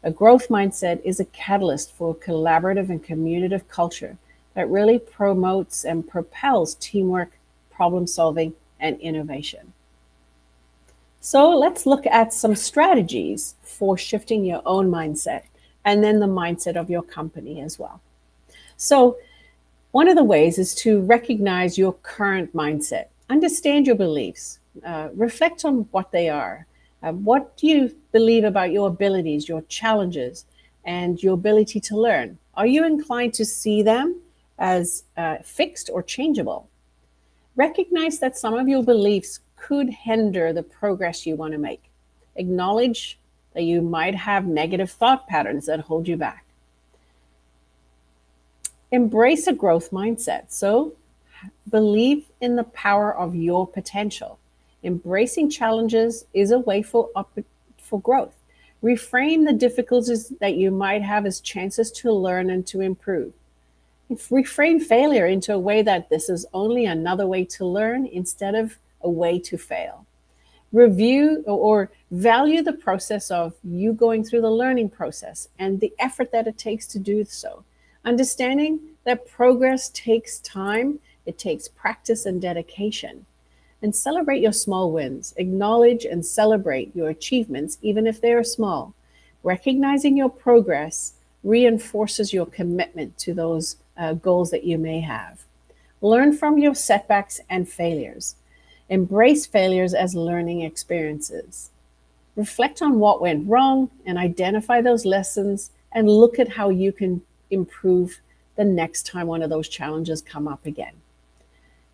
A growth mindset is a catalyst for collaborative and communicative culture that really promotes and propels teamwork, problem solving, and innovation. So let's look at some strategies for shifting your own mindset and then the mindset of your company as well. So, one of the ways is to recognize your current mindset, understand your beliefs, reflect on what they are. What do you believe about your abilities, your challenges, and your ability to learn? Are you inclined to see them as fixed or changeable? Recognize that some of your beliefs could hinder the progress you want to make. Acknowledge that you might have negative thought patterns that hold you back. Embrace a growth mindset. So, believe in the power of your potential. Embracing challenges is a way for growth. Reframe the difficulties that you might have as chances to learn and to improve. Reframe failure into a way that this is only another way to learn instead of a way to fail. Review or value the process of you going through the learning process and the effort that it takes to do so. Understanding that progress takes time, it takes practice and dedication. And celebrate your small wins. Acknowledge and celebrate your achievements, even if they are small. Recognizing your progress reinforces your commitment to those goals that you may have. Learn from your setbacks and failures. Embrace failures as learning experiences. Reflect on what went wrong and identify those lessons and look at how you can improve the next time one of those challenges come up again.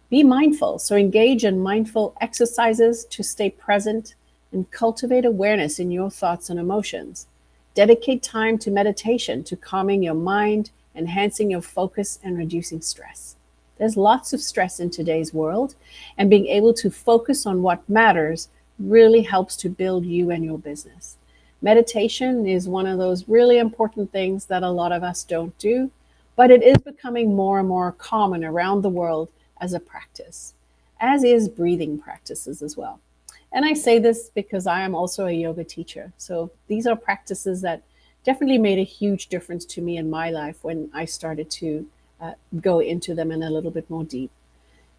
Be mindful. So engage in mindful exercises to stay present and cultivate awareness in your thoughts and emotions. Dedicate time to meditation, to calming your mind, enhancing your focus, and reducing stress. There's lots of stress in today's world, and being able to focus on what matters really helps to build you and your business. Meditation is one of those really important things that a lot of us don't do, but it is becoming more and more common around the world as a practice, as is breathing practices as well. And I say this because I am also a yoga teacher. So these are practices that definitely made a huge difference to me in my life when I started to go into them in a little bit more deep.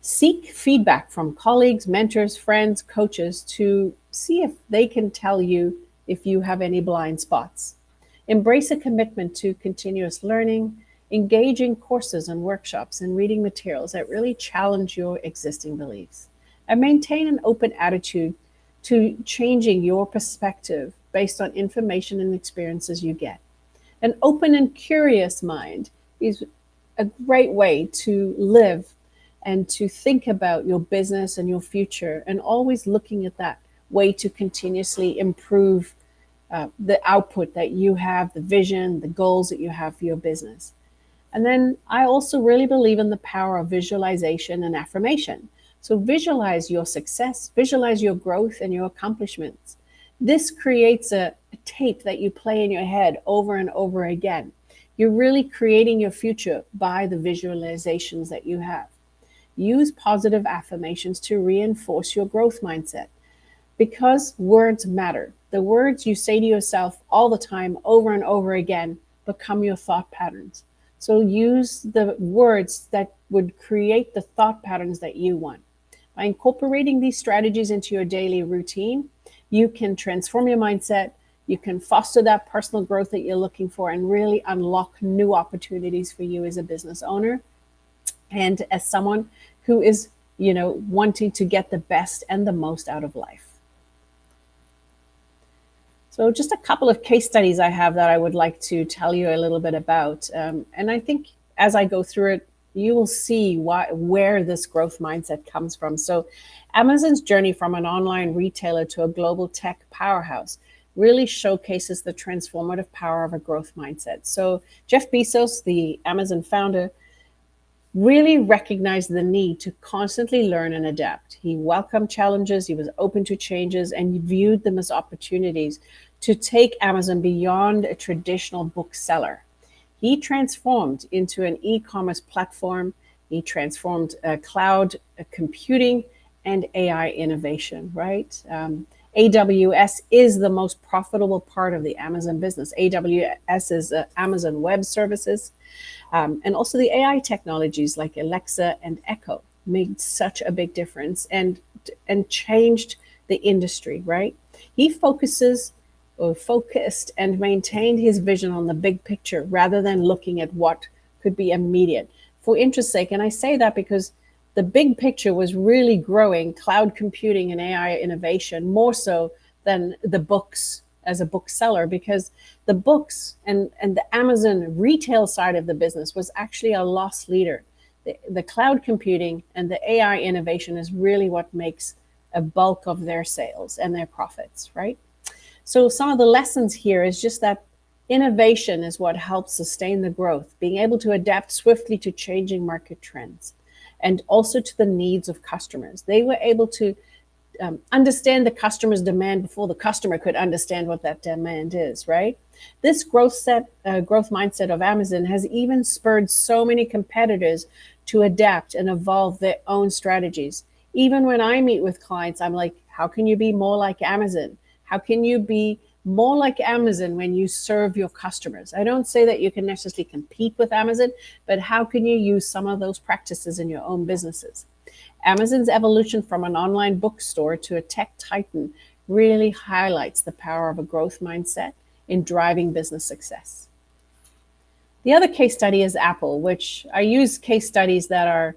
Seek feedback from colleagues, mentors, friends, coaches to see if they can tell you if you have any blind spots. Embrace a commitment to continuous learning, engaging courses and workshops and reading materials that really challenge your existing beliefs. And maintain an open attitude to changing your perspective based on information and experiences you get. An open and curious mind is a great way to live and to think about your business and your future, and always looking at that way to continuously improve the output that you have, the vision, the goals that you have for your business. And then I also really believe in the power of visualization and affirmation. So visualize your success, visualize your growth and your accomplishments. This creates a tape that you play in your head over and over again. You're really creating your future by the visualizations that you have. Use positive affirmations to reinforce your growth mindset, because words matter. The words you say to yourself all the time, over and over again, become your thought patterns. So use the words that would create the thought patterns that you want. By incorporating these strategies into your daily routine, you can transform your mindset, you can foster that personal growth that you're looking for, and really unlock new opportunities for you as a business owner and as someone who is, wanting to get the best and the most out of life. So just a couple of case studies I have that I would like to tell you a little bit about. And I think as I go through it, you will see where this growth mindset comes from. So Amazon's journey from an online retailer to a global tech powerhouse really showcases the transformative power of a growth mindset. So Jeff Bezos, the Amazon founder, really recognized the need to constantly learn and adapt. He welcomed challenges, he was open to changes, and he viewed them as opportunities to take Amazon beyond a traditional bookseller. He transformed into an e-commerce platform. He transformed cloud computing and AI innovation, right? AWS is the most profitable part of the Amazon business. AWS is Amazon Web Services. And also the AI technologies like Alexa and Echo made such a big difference and changed the industry, right? He focused and maintained his vision on the big picture rather than looking at what could be immediate. For interest's sake, and I say that because the big picture was really growing cloud computing and AI innovation more so than the books as a bookseller, because the books and the Amazon retail side of the business was actually a loss leader. The cloud computing and the AI innovation is really what makes a bulk of their sales and their profits, right? So some of the lessons here is just that innovation is what helps sustain the growth, being able to adapt swiftly to changing market trends and also to the needs of customers. They were able to understand the customer's demand before the customer could understand what that demand is, right? This growth mindset of Amazon has even spurred so many competitors to adapt and evolve their own strategies. Even when I meet with clients, I'm like, how can you be more like Amazon? How can you be more like Amazon when you serve your customers? I don't say that you can necessarily compete with Amazon, but how can you use some of those practices in your own businesses? Amazon's evolution from an online bookstore to a tech titan really highlights the power of a growth mindset in driving business success. The other case study is Apple, which I use case studies that are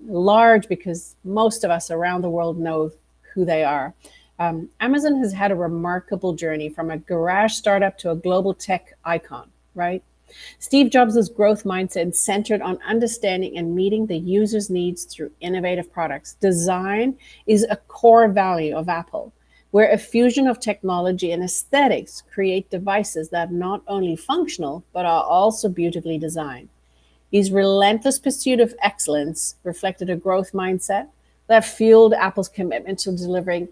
large because most of us around the world know who they are. Amazon has had a remarkable journey from a garage startup to a global tech icon, right? Steve Jobs' growth mindset centered on understanding and meeting the user's needs through innovative products. Design is a core value of Apple, where a fusion of technology and aesthetics create devices that are not only functional, but are also beautifully designed. His relentless pursuit of excellence reflected a growth mindset that fueled Apple's commitment to delivering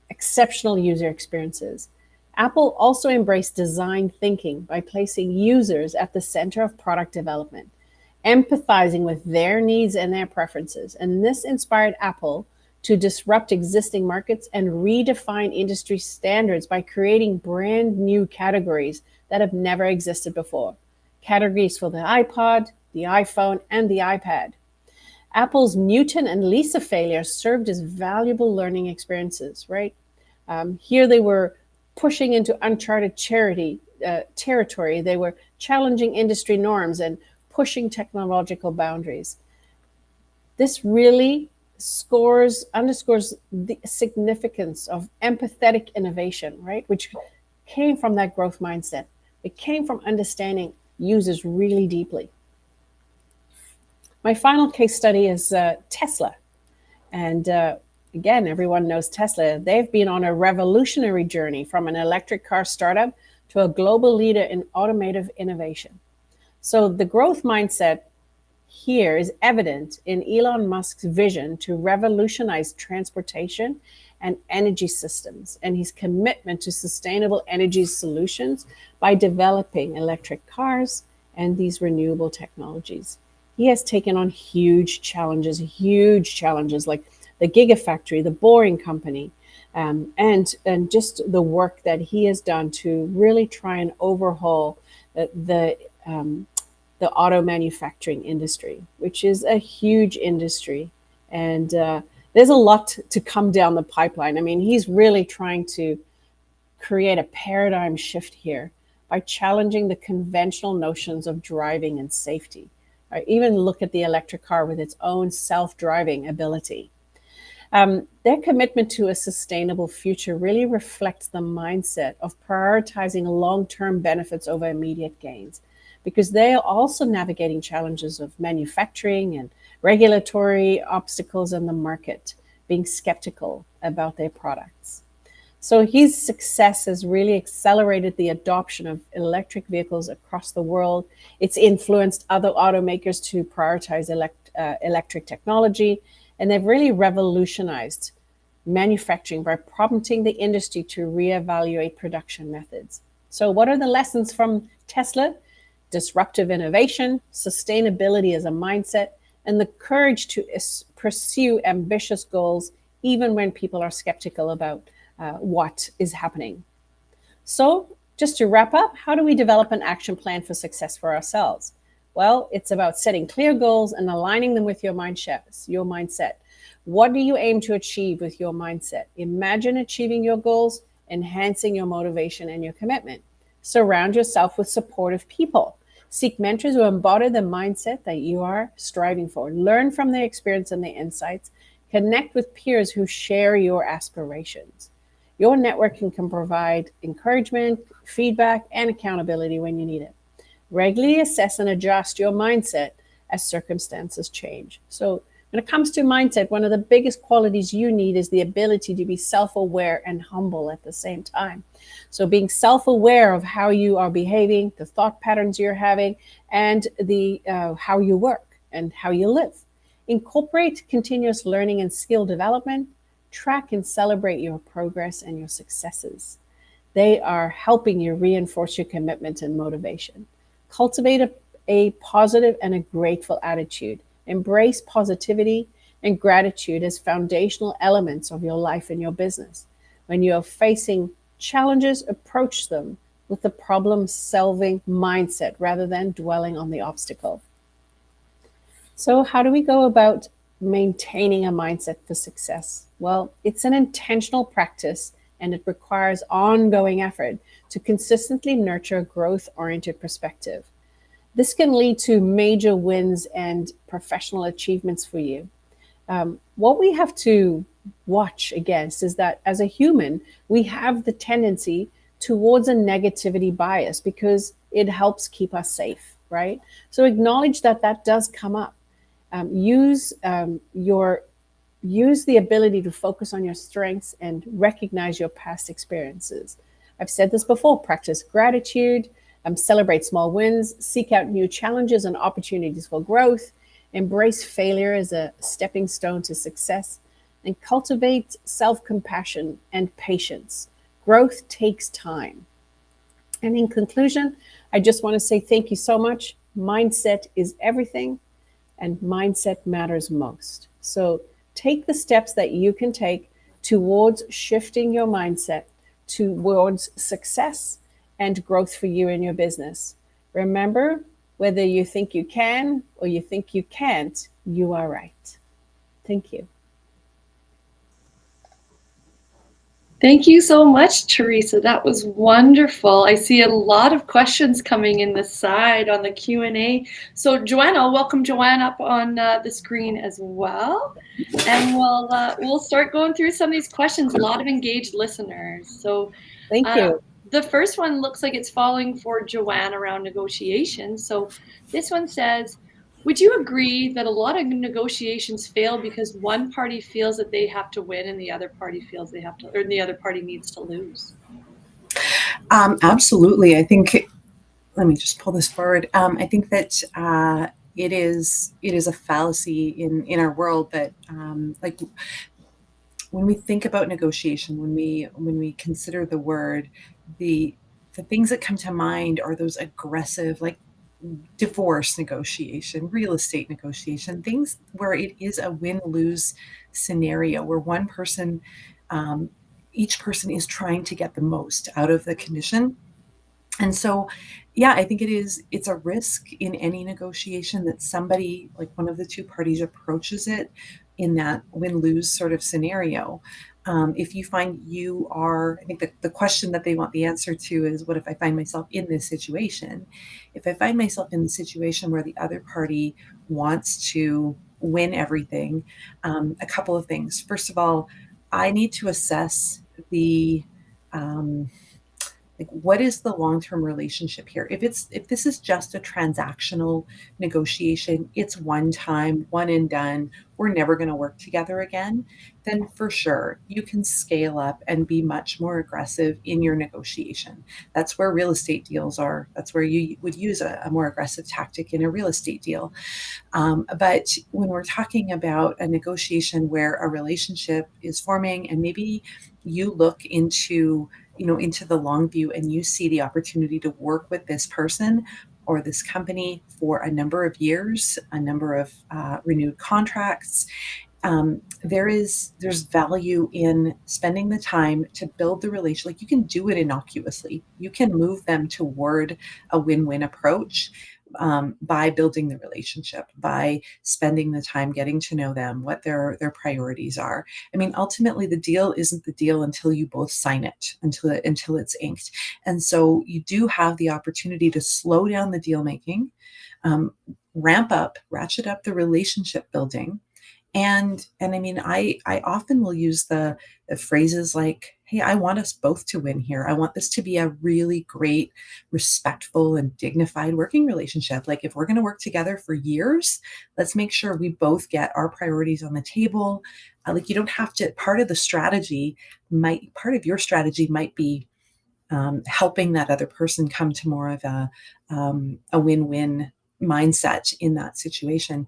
exceptional user experiences. Apple also embraced design thinking by placing users at the center of product development, empathizing with their needs and their preferences. And this inspired Apple to disrupt existing markets and redefine industry standards by creating brand new categories that have never existed before. Categories for the iPod, the iPhone, and the iPad. Apple's Newton and Lisa failures served as valuable learning experiences, right? Here they were pushing into uncharted territory. They were challenging industry norms and pushing technological boundaries. This really underscores the significance of empathetic innovation, right? Which came from that growth mindset. It came from understanding users really deeply. My final case study is Tesla. And again, everyone knows Tesla. They've been on a revolutionary journey from an electric car startup to a global leader in automotive innovation. So the growth mindset here is evident in Elon Musk's vision to revolutionize transportation and energy systems, and his commitment to sustainable energy solutions by developing electric cars and these renewable technologies. He has taken on huge challenges like the Gigafactory, the Boring Company, and just the work that he has done to really try and overhaul the auto manufacturing industry, which is a huge industry. And there's a lot to come down the pipeline. I mean, he's really trying to create a paradigm shift here by challenging the conventional notions of driving and safety. Or even look at the electric car with its own self-driving ability. Their commitment to a sustainable future really reflects the mindset of prioritizing long-term benefits over immediate gains, because they are also navigating challenges of manufacturing and regulatory obstacles in the market, being skeptical about their products. So his success has really accelerated the adoption of electric vehicles across the world. It's influenced other automakers to prioritize electric technology, and they've really revolutionized manufacturing by prompting the industry to reevaluate production methods. So what are the lessons from Tesla? Disruptive innovation, sustainability as a mindset, and the courage to pursue ambitious goals, even when people are skeptical about what is happening. So just to wrap up, how do we develop an action plan for success for ourselves? Well, it's about setting clear goals and aligning them with your mindset. What do you aim to achieve with your mindset? Imagine achieving your goals, enhancing your motivation and your commitment. Surround yourself with supportive people. Seek mentors who embody the mindset that you are striving for. Learn from their experience and their insights. Connect with peers who share your aspirations. Your networking can provide encouragement, feedback, and accountability when you need it. Regularly assess and adjust your mindset as circumstances change. So, when it comes to mindset, one of the biggest qualities you need is the ability to be self aware and humble at the same time. So, being self aware of how you are behaving, the thought patterns you're having, and the how you work and how you live. Incorporate continuous learning and skill development. Track and celebrate your progress and your successes. They are helping you reinforce your commitment and motivation. Cultivate a positive and a grateful attitude. Embrace positivity and gratitude as foundational elements of your life and your business. When you are facing challenges, approach them with the problem solving mindset rather than dwelling on the obstacle. So, how do we go about maintaining a mindset for success? Well, it's an intentional practice and it requires ongoing effort to consistently nurture a growth oriented perspective. This can lead to major wins and professional achievements for you. What we have to watch against is that as a human, we have the tendency towards a negativity bias because it helps keep us safe, right? So acknowledge that that does come up. Your use the ability to focus on your strengths and recognize your past experiences. I've said this before, practice gratitude, celebrate small wins, seek out new challenges and opportunities for growth, embrace failure as a stepping stone to success, and cultivate self compassion and patience. Growth takes time. And in conclusion, I just want to say thank you so much. Mindset is everything, and mindset matters most. So take the steps that you can take towards shifting your mindset towards success and growth for you and your business. Remember, whether you think you can or you think you can't, you are right. Thank you. Thank you so much, Teresa. That was wonderful. I see a lot of questions coming in the side on the Q&A. So Joanne, I'll welcome Joanne up on the screen as well. And we'll start going through some of these questions. A lot of engaged listeners. So Thank you. The first one looks like it's falling for Joanne around negotiations. So this one says, would you agree that a lot of negotiations fail because one party feels that they have to win and the other party feels they have to, or the other party needs to lose? Absolutely. I think, let me just pull this forward. I think that it is a fallacy in our world that like when we think about negotiation, when we consider the word, the things that come to mind are those aggressive, like divorce negotiation, real estate negotiation, things where it is a win-lose scenario where one person, each person is trying to get the most out of the condition. And so, yeah, I think it's a risk in any negotiation that somebody, like one of the two parties, approaches it in that win-lose sort of scenario. If you find you are, I think the question that they want the answer to is, what if I find myself in this situation? If I find myself in the situation where the other party wants to win everything, a couple of things. First of all, I need to assess the like, what is the long-term relationship here? If this is just a transactional negotiation, it's one time, one and done, we're never going to work together again, then for sure you can scale up and be much more aggressive in your negotiation. That's where real estate deals are. That's where you would use a more aggressive tactic in a real estate deal. But when we're talking about a negotiation where a relationship is forming and maybe you look into the long view and you see the opportunity to work with this person or this company for a number of years, a number of renewed contracts, there's value in spending the time to build the relation. Like, you can do it innocuously. You can move them toward a win-win approach by building the relationship, by spending the time getting to know them, what their priorities are. I mean, ultimately, the deal isn't the deal until you both sign it, until it's inked. And so you do have the opportunity to slow down the deal making, um, ratchet up the relationship building. And I mean, I often will use the phrases like, "Hey, I want us both to win here. I want this to be a really great, respectful, and dignified working relationship. Like, if we're going to work together for years, let's make sure we both get our priorities on the table." Like, you don't have to. Part of your strategy might be helping that other person come to more of a win-win mindset in that situation,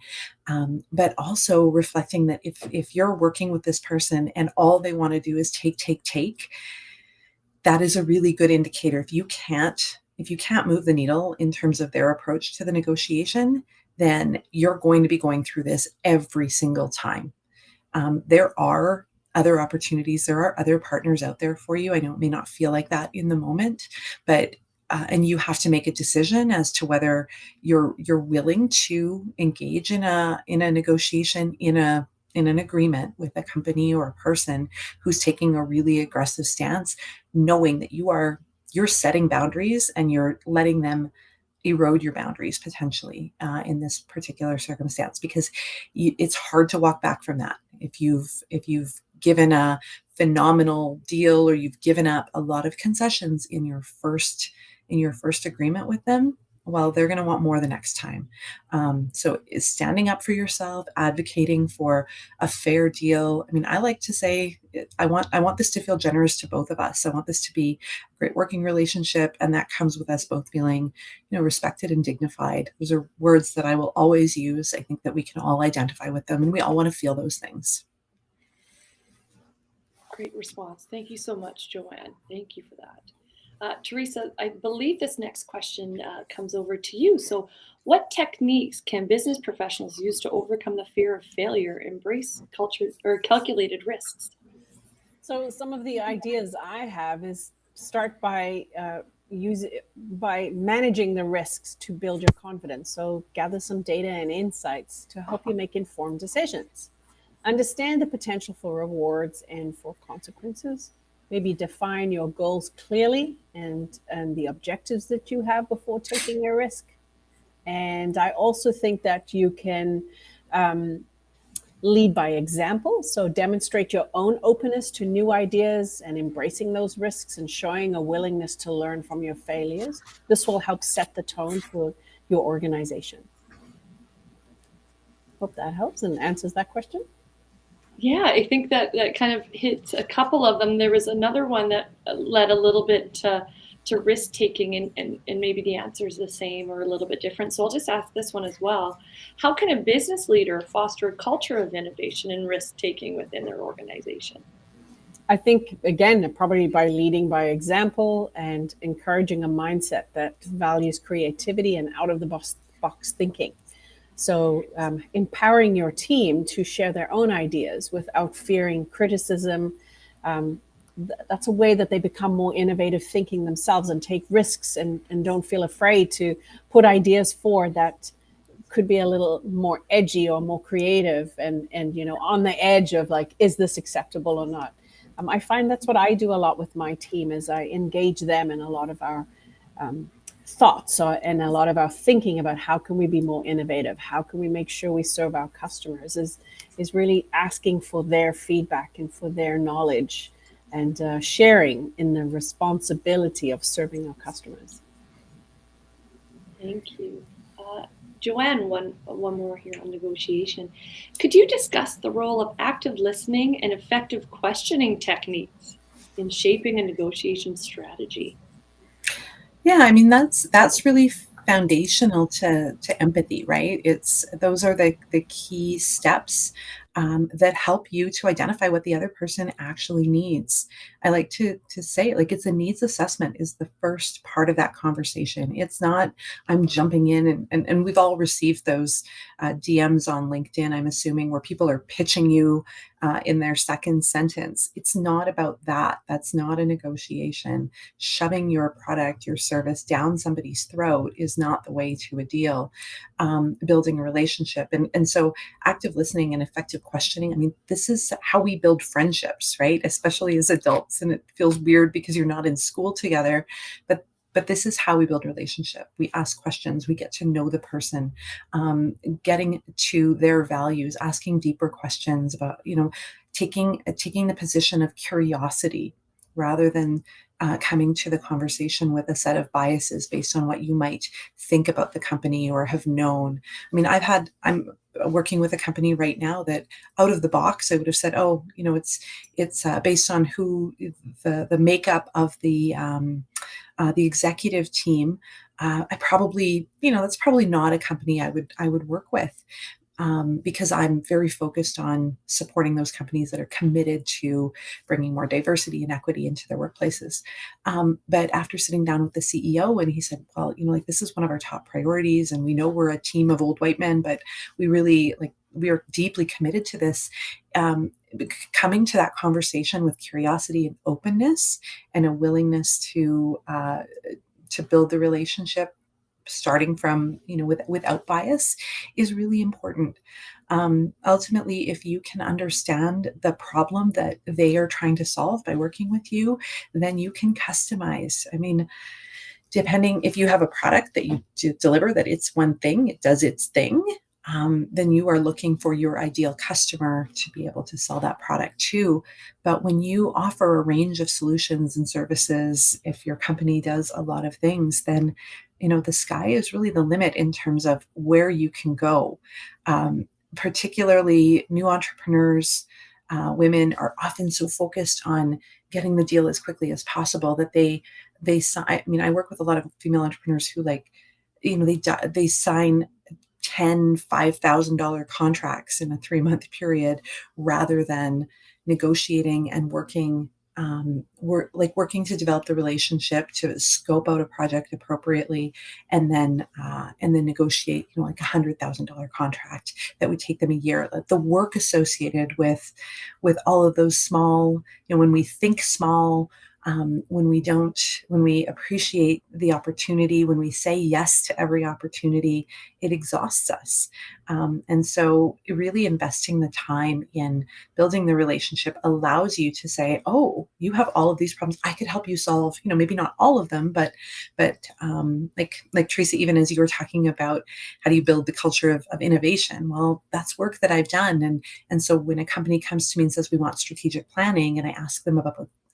but also reflecting that if you're working with this person and all they want to do is take, that is a really good indicator. If you can't move the needle in terms of their approach to the negotiation, then you're going to be going through this every single time. There are other opportunities. There are other partners out there for you. I know it may not feel like that in the moment, but and you have to make a decision as to whether you're willing to engage in a negotiation, in an agreement with a company or a person who's taking a really aggressive stance, knowing that you're setting boundaries and you're letting them erode your boundaries potentially in this particular circumstance, because it's hard to walk back from that. If you've given a phenomenal deal, or you've given up a lot of concessions in your first agreement with them, well, they're going to want more the next time. So it's standing up for yourself, advocating for a fair deal. I mean, I like to say, I want this to feel generous to both of us. I want this to be a great working relationship, and that comes with us both feeling, respected and dignified. Those are words that I will always use. I think that we can all identify with them, and we all want to feel those things. Great response. Thank you so much, Joanne. Thank you for that. Teresa, I believe this next question comes over to you. So, what techniques can business professionals use to overcome the fear of failure, embrace culture or calculated risks? So some of the ideas I have is start by by managing the risks to build your confidence. So gather some data and insights to help you make informed decisions. Understand the potential for rewards and for consequences. Maybe define your goals clearly and the objectives that you have before taking a risk. And I also think that you can um, lead by example. So demonstrate your own openness to new ideas and embracing those risks and showing a willingness to learn from your failures. This will help set the tone for your organization. Hope that helps and answers that question. Yeah, I think that kind of hits a couple of them. There was another one that led a little bit to risk taking, and maybe the answer is the same or a little bit different. So I'll just ask this one as well. How can a business leader foster a culture of innovation and risk taking within their organization? I think, again, probably by leading by example and encouraging a mindset that values creativity and out of the box thinking. So, empowering your team to share their own ideas without fearing criticism. That's a way that they become more innovative thinking themselves and take risks and don't feel afraid to put ideas forward that could be a little more edgy or more creative and on the edge of like, is this acceptable or not? I find that's what I do a lot with my team is I engage them in a lot of our thoughts and a lot of our thinking about how can we be more innovative, how can we make sure we serve our customers, is really asking for their feedback and for their knowledge and sharing in the responsibility of serving our customers. Thank you. Joanne, one more here on negotiation. Could you discuss the role of active listening and effective questioning techniques in shaping a negotiation strategy? Yeah, I mean, that's really foundational to empathy, right? Those are the key steps that help you to identify what the other person actually needs. I like to say, like, it's a needs assessment is the first part of that conversation. It's not I'm jumping in, and we've all received those DMs on LinkedIn, I'm assuming, where people are pitching you in their second sentence. It's not about that. That's not a negotiation. Shoving your product, your service down somebody's throat is not the way to a deal. Building a relationship. And so active listening and effective questioning, I mean, this is how we build friendships, right? Especially as adults. And it feels weird because you're not in school together, but this is how we build relationship. We ask questions, we get to know the person, getting to their values, asking deeper questions about, taking the position of curiosity rather than coming to the conversation with a set of biases based on what you might think about the company or have known. I mean, I'm working with a company right now that out of the box, I would have said, oh, it's based on who the makeup of the executive team. I probably, that's probably not a company I would work with. Because I'm very focused on supporting those companies that are committed to bringing more diversity and equity into their workplaces. But after sitting down with the CEO, and he said, well, this is one of our top priorities, and we know we're a team of old white men, but we are deeply committed to this. Coming to that conversation with curiosity and openness and a willingness to build the relationship starting from, without bias is really important. Ultimately, if you can understand the problem that they are trying to solve by working with you, then you can customize. I mean, depending if you have a product that you deliver that it's one thing, it does its thing, then you are looking for your ideal customer to be able to sell that product to. But when you offer a range of solutions and services, if your company does a lot of things, then the sky is really the limit in terms of where you can go. Particularly new entrepreneurs, women are often so focused on getting the deal as quickly as possible that they sign. I mean, I work with a lot of female entrepreneurs who they sign 10 $5,000 contracts in a 3-month period rather than negotiating and working working to develop the relationship, to scope out a project appropriately, and then negotiate like $100,000 contract that would take them a year. The work associated with all of those small, when we think small, when we appreciate the opportunity, when we say yes to every opportunity, it exhausts us. And so really investing the time in building the relationship allows you to say, oh, you have all of these problems. I could help you solve, maybe not all of them, but like Teresa, even as you were talking about how do you build the culture of innovation? Well, that's work that I've done. And so when a company comes to me and says, we want strategic planning, and I ask them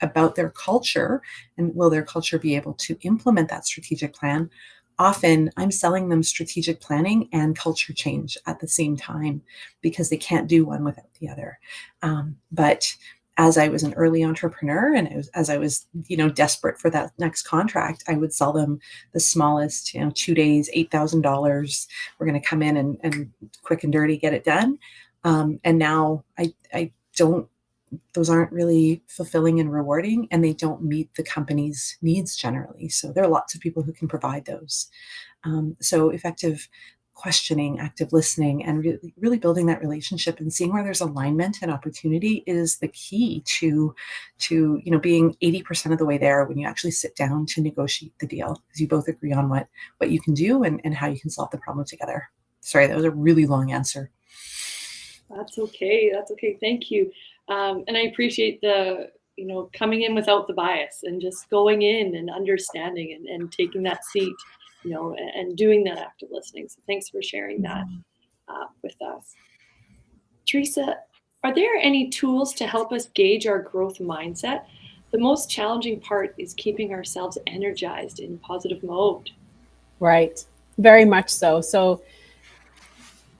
about their culture and will their culture be able to implement that strategic plan, often I'm selling them strategic planning and culture change at the same time because they can't do one without the other. But as I was an early entrepreneur and as I was, desperate for that next contract, I would sell them the smallest, 2 days, $8,000. We're going to come in and quick and dirty, get it done. And now I don't, those aren't really fulfilling and rewarding, and they don't meet the company's needs generally. So there are lots of people who can provide those. So effective questioning, active listening, and really building that relationship and seeing where there's alignment and opportunity is the key to being 80% of the way there when you actually sit down to negotiate the deal, because you both agree on what you can do and how you can solve the problem together. Sorry, that was a really long answer. That's okay. Thank you. And I appreciate the, coming in without the bias and just going in and understanding and taking that seat, and doing that active listening. So thanks for sharing that with us. Teresa, are there any tools to help us gauge our growth mindset? The most challenging part is keeping ourselves energized in positive mode. Right. Very much so. So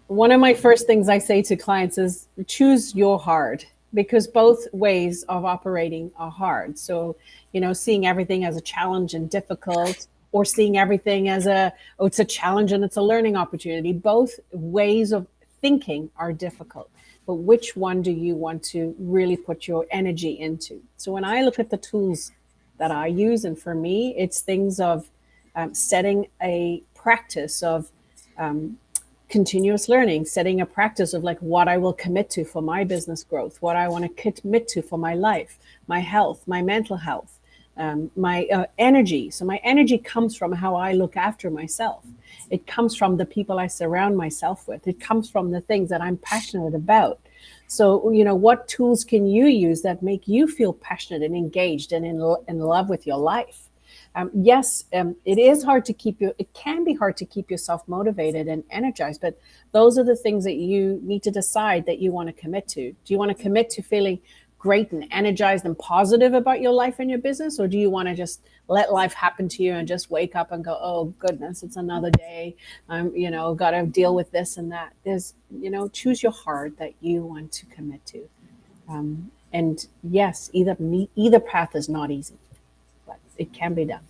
one of my first things I say to clients is choose your hard, because both ways of operating are hard. So, seeing everything as a challenge and difficult, or seeing everything as it's a challenge and it's a learning opportunity. Both ways of thinking are difficult. but which one do you want to really put your energy into? So when I look at the tools that I use, and for me, it's things of setting a practice of continuous learning, setting a practice of like what I will commit to for my business growth, what I want to commit to for my life, my health, my mental health, my energy. So my energy comes from how I look after myself. It comes from the people I surround myself with. It comes from the things that I'm passionate about. So, what tools can you use that make you feel passionate and engaged and in love with your life? Yes, it is hard to keep you. It can be hard to keep yourself motivated and energized, but those are the things that you need to decide that you want to commit to. Do you want to commit to feeling great and energized and positive about your life and your business, or do you want to just let life happen to you and just wake up and go, oh goodness, it's another day. Got to deal with this and that. Choose your heart that you want to commit to. And yes, either path is not easy, but it can be done.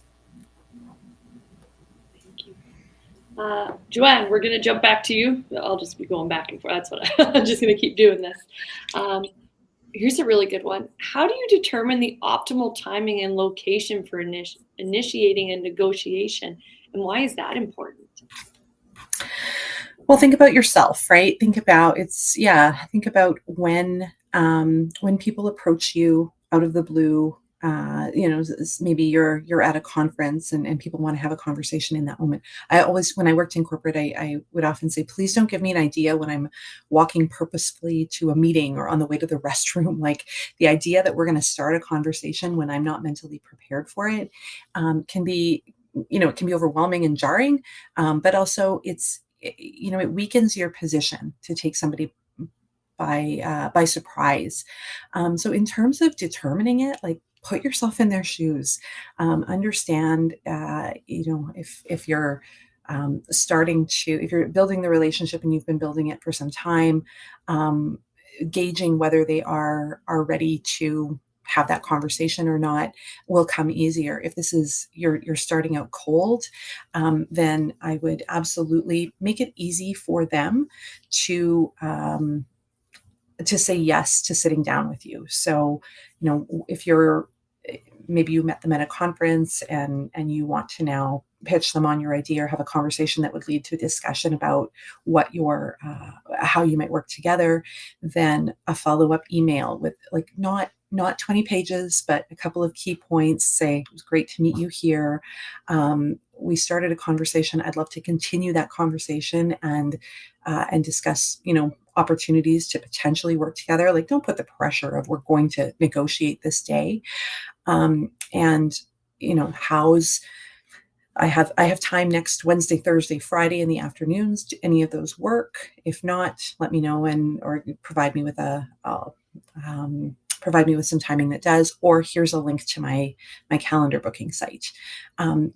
Thank you. Joanne, we're going to jump back to you. I'll just be going back and forth. That's what I'm just going to keep doing this. Here's a really good one. How do you determine the optimal timing and location for initiating a negotiation, and why is that important? Well, think about yourself, right? Think about when people approach you out of the blue. Maybe you're at a conference and people want to have a conversation in that moment. When I worked in corporate, I would often say, please don't give me an idea when I'm walking purposefully to a meeting or on the way to the restroom. Like, the idea that we're going to start a conversation when I'm not mentally prepared for it can be overwhelming and jarring, but also it weakens your position to take somebody by surprise. So in terms of determining it, like, put yourself in their shoes. Understand, if you're if you're building the relationship and you've been building it for some time, gauging whether they are ready to have that conversation or not will come easier. If this is you're starting out cold, then I would absolutely make it easy for them to say yes to sitting down with you. So, if maybe you met them at a conference and you want to now pitch them on your idea or have a conversation that would lead to a discussion about what how you might work together, then a follow-up email with, like, not 20 pages, but a couple of key points. Say, it was great to meet you here. We started a conversation. I'd love to continue that conversation and discuss, opportunities to potentially work together. Like, don't put the pressure of, we're going to negotiate this day. And I have time next Wednesday, Thursday, Friday in the afternoons. Do any of those work? If not, let me know or provide me with some timing that does, or here's a link to my calendar booking site.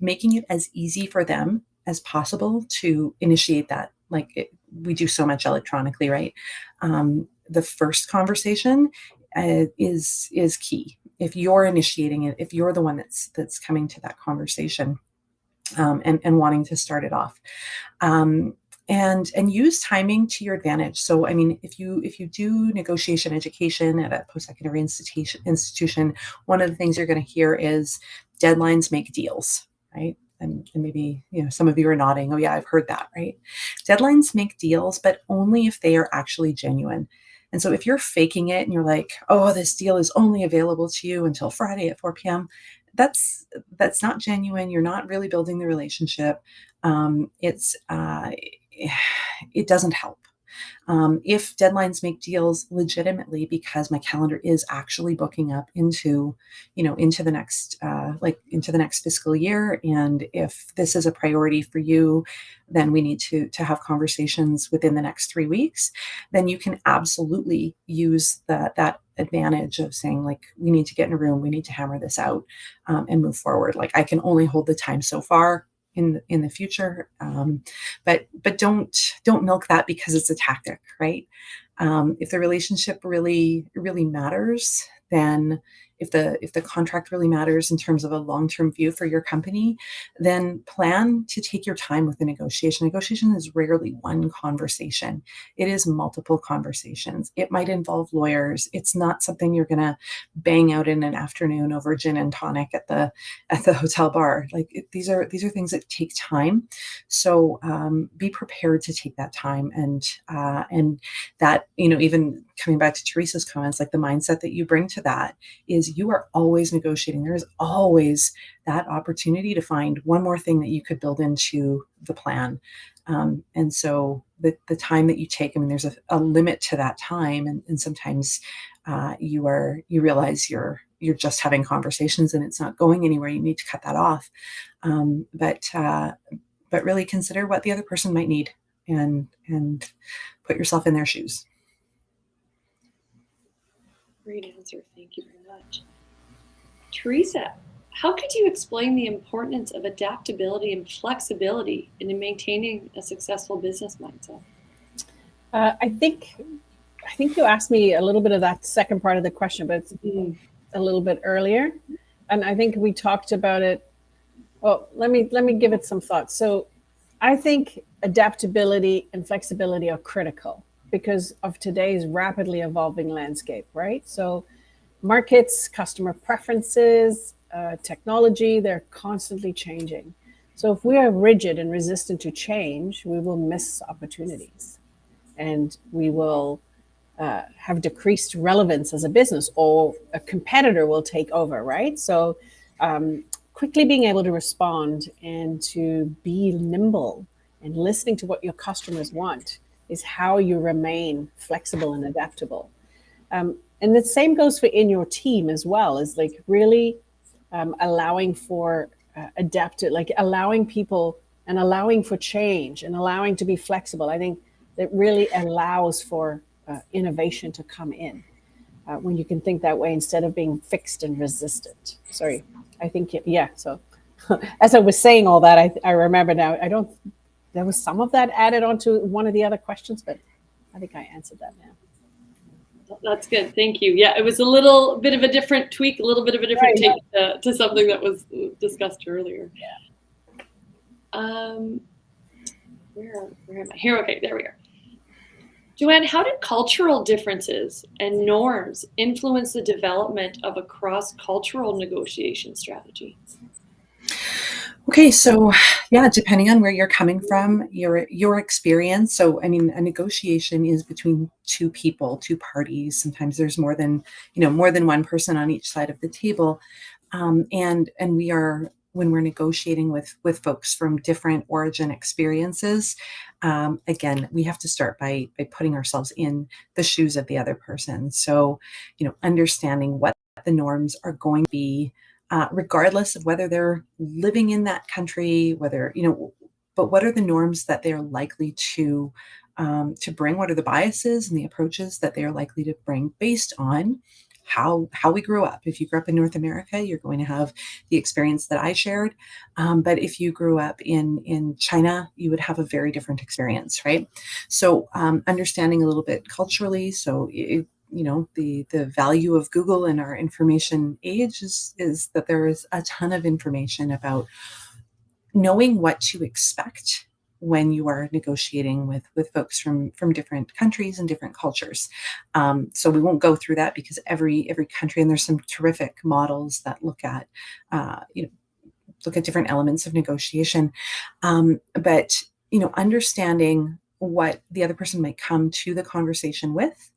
Making it as easy for them as possible to initiate that. We do so much electronically, right? The first conversation is key. If you're initiating it, if you're the one that's coming to that conversation, and wanting to start it off. And use timing to your advantage. So, I mean, if you do negotiation education at a post-secondary institution, one of the things you're going to hear is deadlines make deals, right? And maybe, some of you are nodding. Oh yeah, I've heard that, right? Deadlines make deals, but only if they are actually genuine. And so if you're faking it and you're like, oh, this deal is only available to you until Friday at 4 p.m., that's not genuine. You're not really building the relationship. It doesn't help. If deadlines make deals legitimately because my calendar is actually booking up into the next fiscal year, and if this is a priority for you, then we need to have conversations within the next 3 weeks. Then you can absolutely use that advantage of saying, like, we need to get in a room, we need to hammer this out, and move forward. Like, I can only hold the time so far in the future, but don't milk that because it's a tactic, right? If the relationship really matters, then if the contract really matters in terms of a long-term view for your company, then plan to take your time with the negotiation. Negotiation is rarely one conversation. It is multiple conversations. It might involve lawyers. It's not something you're going to bang out in an afternoon over gin and tonic at the hotel bar. These are things that take time. So be prepared to take that time, and that, even coming back to Teresa's comments, like the mindset that you bring to that is you are always negotiating. There is always that opportunity to find one more thing that you could build into the plan. And so the time that you take, there's a limit to that time. And sometimes you realize you're just having conversations and it's not going anywhere. You need to cut that off. But really consider what the other person might need, and put yourself in their shoes. Great answer. Thank you very much. Teresa, how could you explain the importance of adaptability and flexibility in maintaining a successful business mindset? I think you asked me a little bit of that second part of the question, but it's a little bit earlier. And I think we talked about it. Well, let me give it some thought. So I think adaptability and flexibility are critical because of today's rapidly evolving landscape, right? So markets, customer preferences, technology, they're constantly changing. So if we are rigid and resistant to change, we will miss opportunities, and we will have decreased relevance as a business, or a competitor will take over, right? So quickly being able to respond and to be nimble and listening to what your customers want is how you remain flexible and adaptable. And the same goes for in your team as well, is like really allowing for allowing people and allowing for change and allowing to be flexible. I think that really allows for innovation to come in when you can think that way instead of being fixed and resistant. Sorry, I think, yeah. So as I was saying all that, I remember now, there was some of that added onto one of the other questions, but I think I answered that now. That's good. Thank you. Yeah, it was a little bit of a different tweak, a little bit of a different take to something that was discussed earlier. Yeah. Where am I? Here. Okay, there we are. Joanne, how do cultural differences and norms influence the development of a cross-cultural negotiation strategy? Okay, so yeah, depending on where you're coming from, your experience. So a negotiation is between two people, two parties. Sometimes there's more than one person on each side of the table, and when we're negotiating with folks from different origin experiences, again, we have to start by putting ourselves in the shoes of the other person. So, understanding what the norms are going to be, regardless of whether they're living in that country, but what are the norms that they're likely to bring? What are the biases and the approaches that they are likely to bring based on how we grew up? If you grew up in North America, you're going to have the experience that I shared. But if you grew up in China, you would have a very different experience, right? So understanding a little bit culturally. So the value of Google in our information age is that there is a ton of information about knowing what to expect when you are negotiating with folks from different countries and different cultures. So we won't go through that because every country, and there's some terrific models that look at different elements of negotiation. But understanding what the other person might come to the conversation with,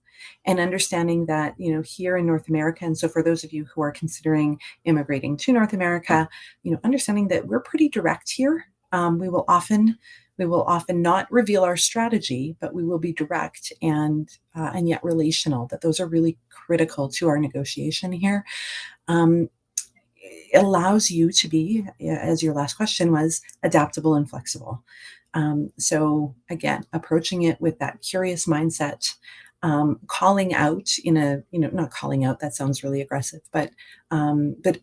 and understanding that, here in North America, and so for those of you who are considering immigrating to North America, understanding that we're pretty direct here. We will often not reveal our strategy, but we will be direct and yet relational. That those are really critical to our negotiation here. It allows you to be, as your last question was, adaptable and flexible. So again, approaching it with that curious mindset. Calling out not calling out, that sounds really aggressive, but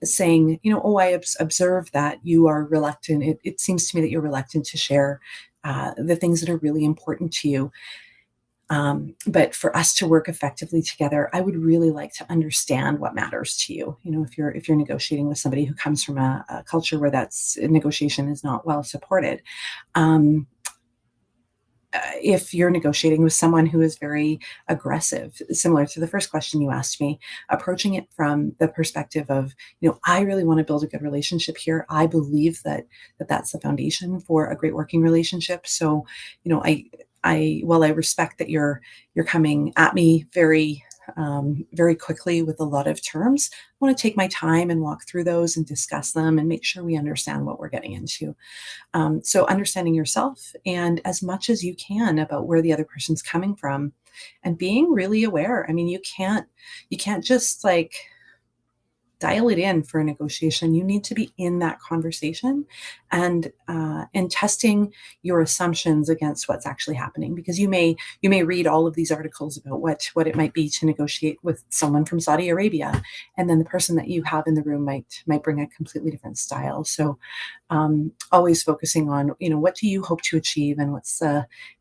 saying, I observe that you are reluctant. It seems to me that you're reluctant to share the things that are really important to you. But for us to work effectively together, I would really like to understand what matters to you. If you're negotiating with somebody who comes from a culture where that's negotiation is not well supported, um, if you're negotiating with someone who is very aggressive, similar to the first question you asked me, approaching it from the perspective of, I really want to build a good relationship here. I believe that that's the foundation for a great working relationship. So, while I respect that you're coming at me very quickly with a lot of terms, I want to take my time and walk through those and discuss them and make sure we understand what we're getting into. So understanding yourself and as much as you can about where the other person's coming from and being really aware. I mean, you can't just like dial it in for a negotiation. You need to be in that conversation and testing your assumptions against what's actually happening, because you may read all of these articles about what it might be to negotiate with someone from Saudi Arabia, and then the person that you have in the room might bring a completely different style. So always focusing on, what do you hope to achieve, and what's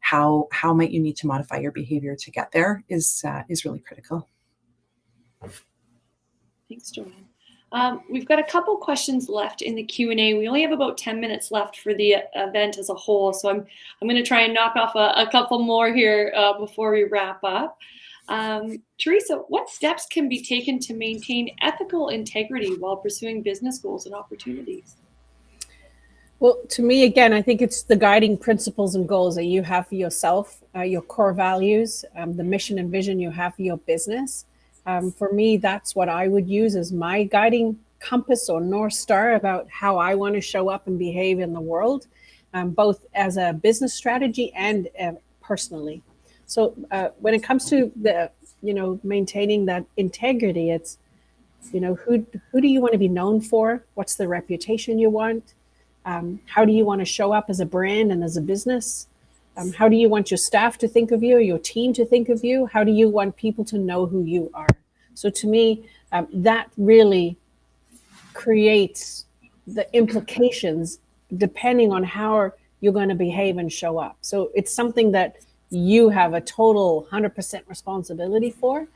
how might you need to modify your behavior to get there is really critical. Thanks, Joanne. We've got a couple questions left in the Q&A. We only have about 10 minutes left for the event as a whole, so I'm going to try and knock off a couple more here before we wrap up. Teresa, what steps can be taken to maintain ethical integrity while pursuing business goals and opportunities? Well, to me, again, I think it's the guiding principles and goals that you have for yourself, your core values, the mission and vision you have for your business. For me, that's what I would use as my guiding compass or North Star about how I want to show up and behave in the world, both as a business strategy and personally. So when it comes to the, maintaining that integrity, it's, who do you want to be known for? What's the reputation you want? How do you want to show up as a brand and as a business? How do you want your staff to think of you, your team to think of you? How do you want people to know who you are? So to me, that really creates the implications depending on how you're going to behave and show up. So it's something that you have a total 100% responsibility for.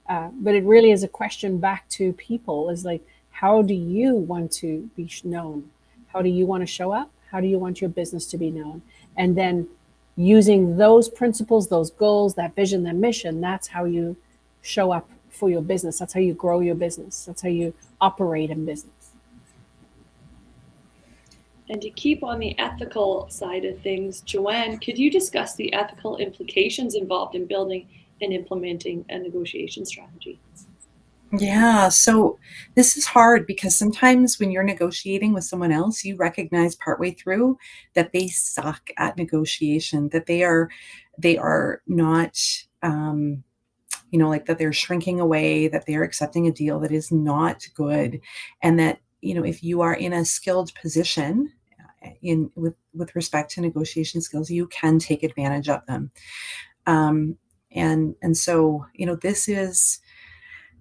But it really is a question back to people, is like, how do you want to be known? How do you want to show up? How do you want your business to be known? And then using those principles, those goals, that vision, that mission, that's how you show up for your business. That's how you grow your business. That's how you operate in business. And to keep on the ethical side of things, Joanne, could you discuss the ethical implications involved in building and implementing a negotiation strategy? Yeah, so this is hard because sometimes when you're negotiating with someone else, you recognize partway through that they suck at negotiation, that they are not like that they're shrinking away, that they're accepting a deal that is not good, and that if you are in a skilled position in with respect to negotiation skills, you can take advantage of them. And so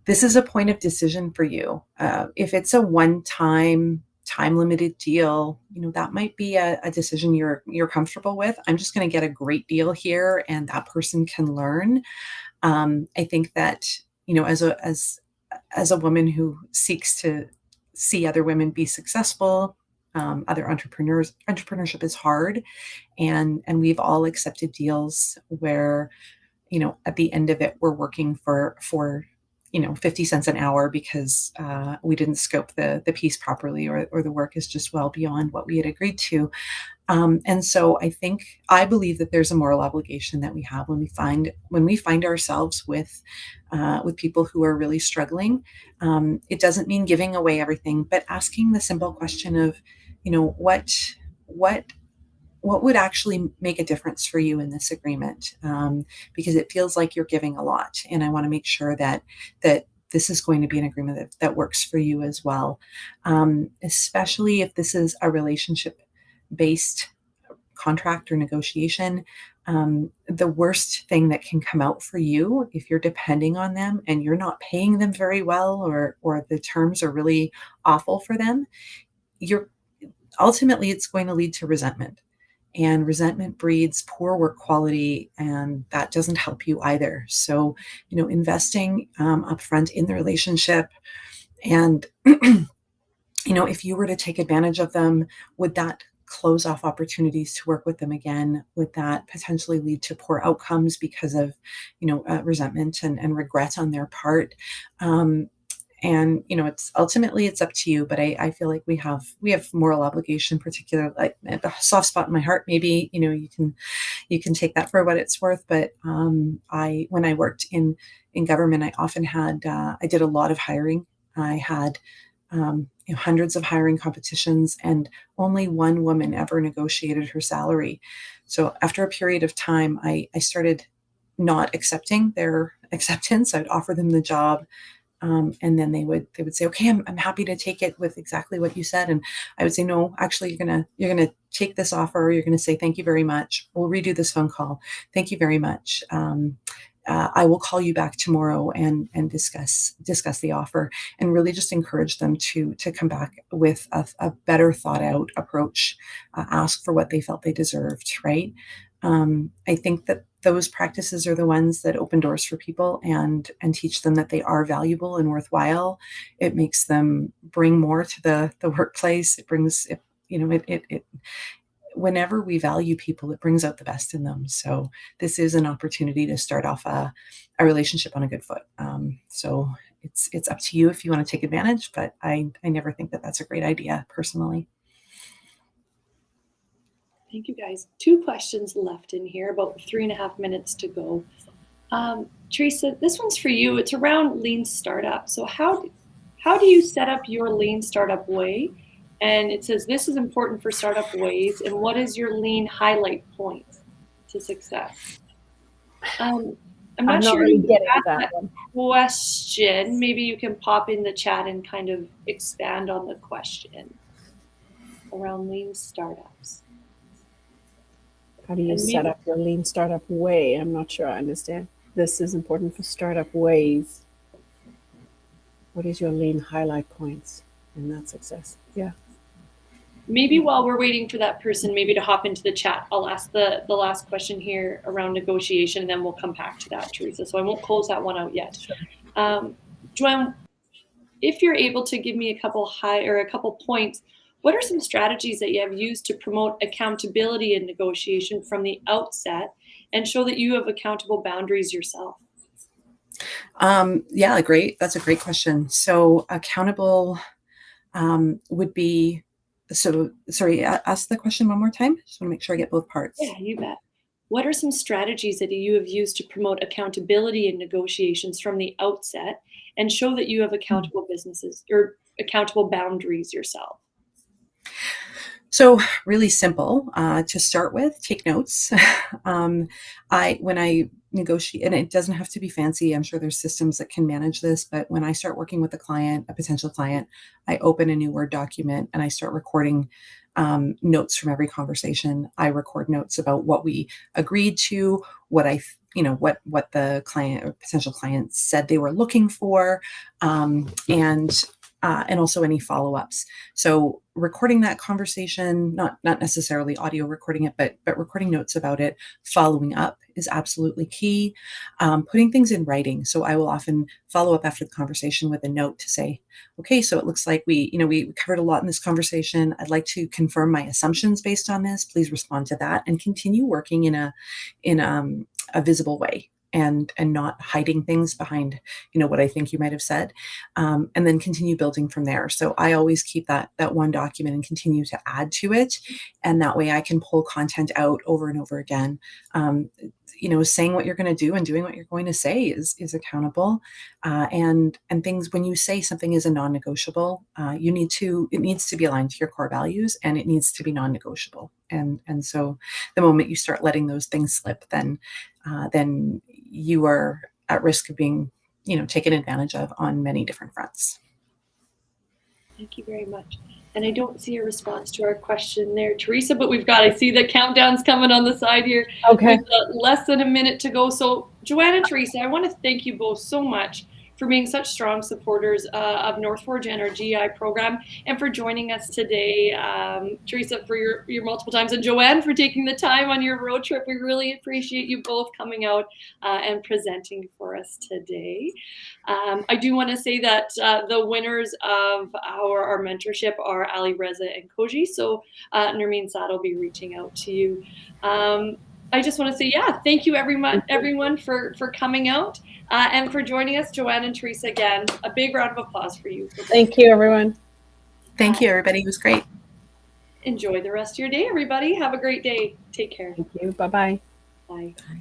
this is a point of decision for you. If it's a one-time, time-limited deal, that might be a decision you're comfortable with. I'm just going to get a great deal here, and that person can learn. I think that as a woman who seeks to see other women be successful, other entrepreneurship is hard, and we've all accepted deals where at the end of it, we're working for 50 cents an hour because we didn't scope the piece properly, or the work is just well beyond what we had agreed to. And so I believe that there's a moral obligation that we have when we find ourselves with people who are really struggling. It doesn't mean giving away everything, but asking the simple question of, what would actually make a difference for you in this agreement? Because it feels like you're giving a lot, and I want to make sure that this is going to be an agreement that works for you as well. Especially if this is a relationship-based contract or negotiation, the worst thing that can come out for you if you're depending on them and you're not paying them very well, or the terms are really awful for them, ultimately it's going to lead to resentment. and resentment breeds poor work quality, and that doesn't help you either. So, investing upfront in the relationship, and if you were to take advantage of them, would that close off opportunities to work with them again? Would that potentially lead to poor outcomes because of, resentment and regret on their part? And it's ultimately it's up to you, but I feel like we have moral obligation, particularly like a soft spot in my heart. Maybe you can take that for what it's worth. But when I worked in government, I often had I did a lot of hiring. I had hundreds of hiring competitions, and only one woman ever negotiated her salary. So after a period of time, I started not accepting their acceptance. I'd offer them the job. And then they would say, okay, I'm happy to take it with exactly what you said. And I would say, no, actually, you're gonna take this offer. You're gonna say, thank you very much. We'll redo this phone call. Thank you very much. I will call you back tomorrow and discuss the offer, and really just encourage them to come back with a better thought out approach, ask for what they felt they deserved, right? I think that those practices are the ones that open doors for people and teach them that they are valuable and worthwhile. It makes them bring more to the workplace. It brings it whenever we value people, it brings out the best in them. So this is an opportunity to start off a relationship on a good foot. So it's up to you if you want to take advantage, but I never think that that's a great idea personally. Thank you, guys. 2 questions left in here, about 3.5 minutes to go. Teresa, this one's for you. It's around lean startup. So how do you set up your lean startup way? And it says, this is important for startup ways. And what is your lean highlight point to success? I'm not sure really you getting asked that that one. question. Maybe you can pop in the chat and kind of expand on the question around lean startups. How do you set up your lean startup way? I'm not sure I understand. This is important for startup ways. What is your lean highlight points in that success? Yeah. Maybe while we're waiting for that person maybe to hop into the chat, I'll ask the last question here around negotiation, and then we'll come back to that, Teresa. So I won't close that one out yet. Sure. Joanne, if you're able to give me a couple points, what are some strategies that you have used to promote accountability in negotiation from the outset and show that you have accountable boundaries yourself? Yeah, that's a great question. So accountable would be, so sorry, ask the question one more time. Just want to make sure I get both parts. Yeah, you bet. What are some strategies that you have used to promote accountability in negotiations from the outset and show that you have accountable businesses or accountable boundaries yourself? So really simple to start with, take notes. When I negotiate, and it doesn't have to be fancy. I'm sure there's systems that can manage this, but when I start working with a potential client, I open a new Word document and I start recording notes from every conversation. I record notes about what we agreed to, what the client or potential client said they were looking for, and also any follow-ups. So recording that conversation, not necessarily audio recording it, but recording notes about it, following up is absolutely key. Putting things in writing. So I will often follow up after the conversation with a note to say, okay, so it looks like we covered a lot in this conversation. I'd like to confirm my assumptions based on this. Please respond to that and continue working in a visible way. And not hiding things behind, what I think you might have said, and then continue building from there. So I always keep that one document and continue to add to it, and that way I can pull content out over and over again. Saying what you're going to do and doing what you're going to say is accountable, and things, when you say something is a non-negotiable, it needs to be aligned to your core values, and it needs to be non-negotiable. And so the moment you start letting those things slip, then you are at risk of being, taken advantage of on many different fronts. Thank you very much. And I don't see a response to our question there, Teresa, but I see the countdowns coming on the side here. Okay. With less than a minute to go. So Joanne and Teresa, I want to thank you both so much for being such strong supporters of North Forge and our GI program, and for joining us today. Teresa, for your multiple times, and Joanne, for taking the time on your road trip. We really appreciate you both coming out and presenting for us today. I do want to say that the winners of our mentorship are Ali, Reza, and Koji. So Nermeen Saad will be reaching out to you. I just want to say, thank you everyone for coming out and for joining us. Joanne and Teresa, again, a big round of applause for you. Thank you, everyone. Thank you, everybody. It was great. Enjoy the rest of your day, everybody. Have a great day. Take care. Thank you. Bye-bye. Bye. Bye.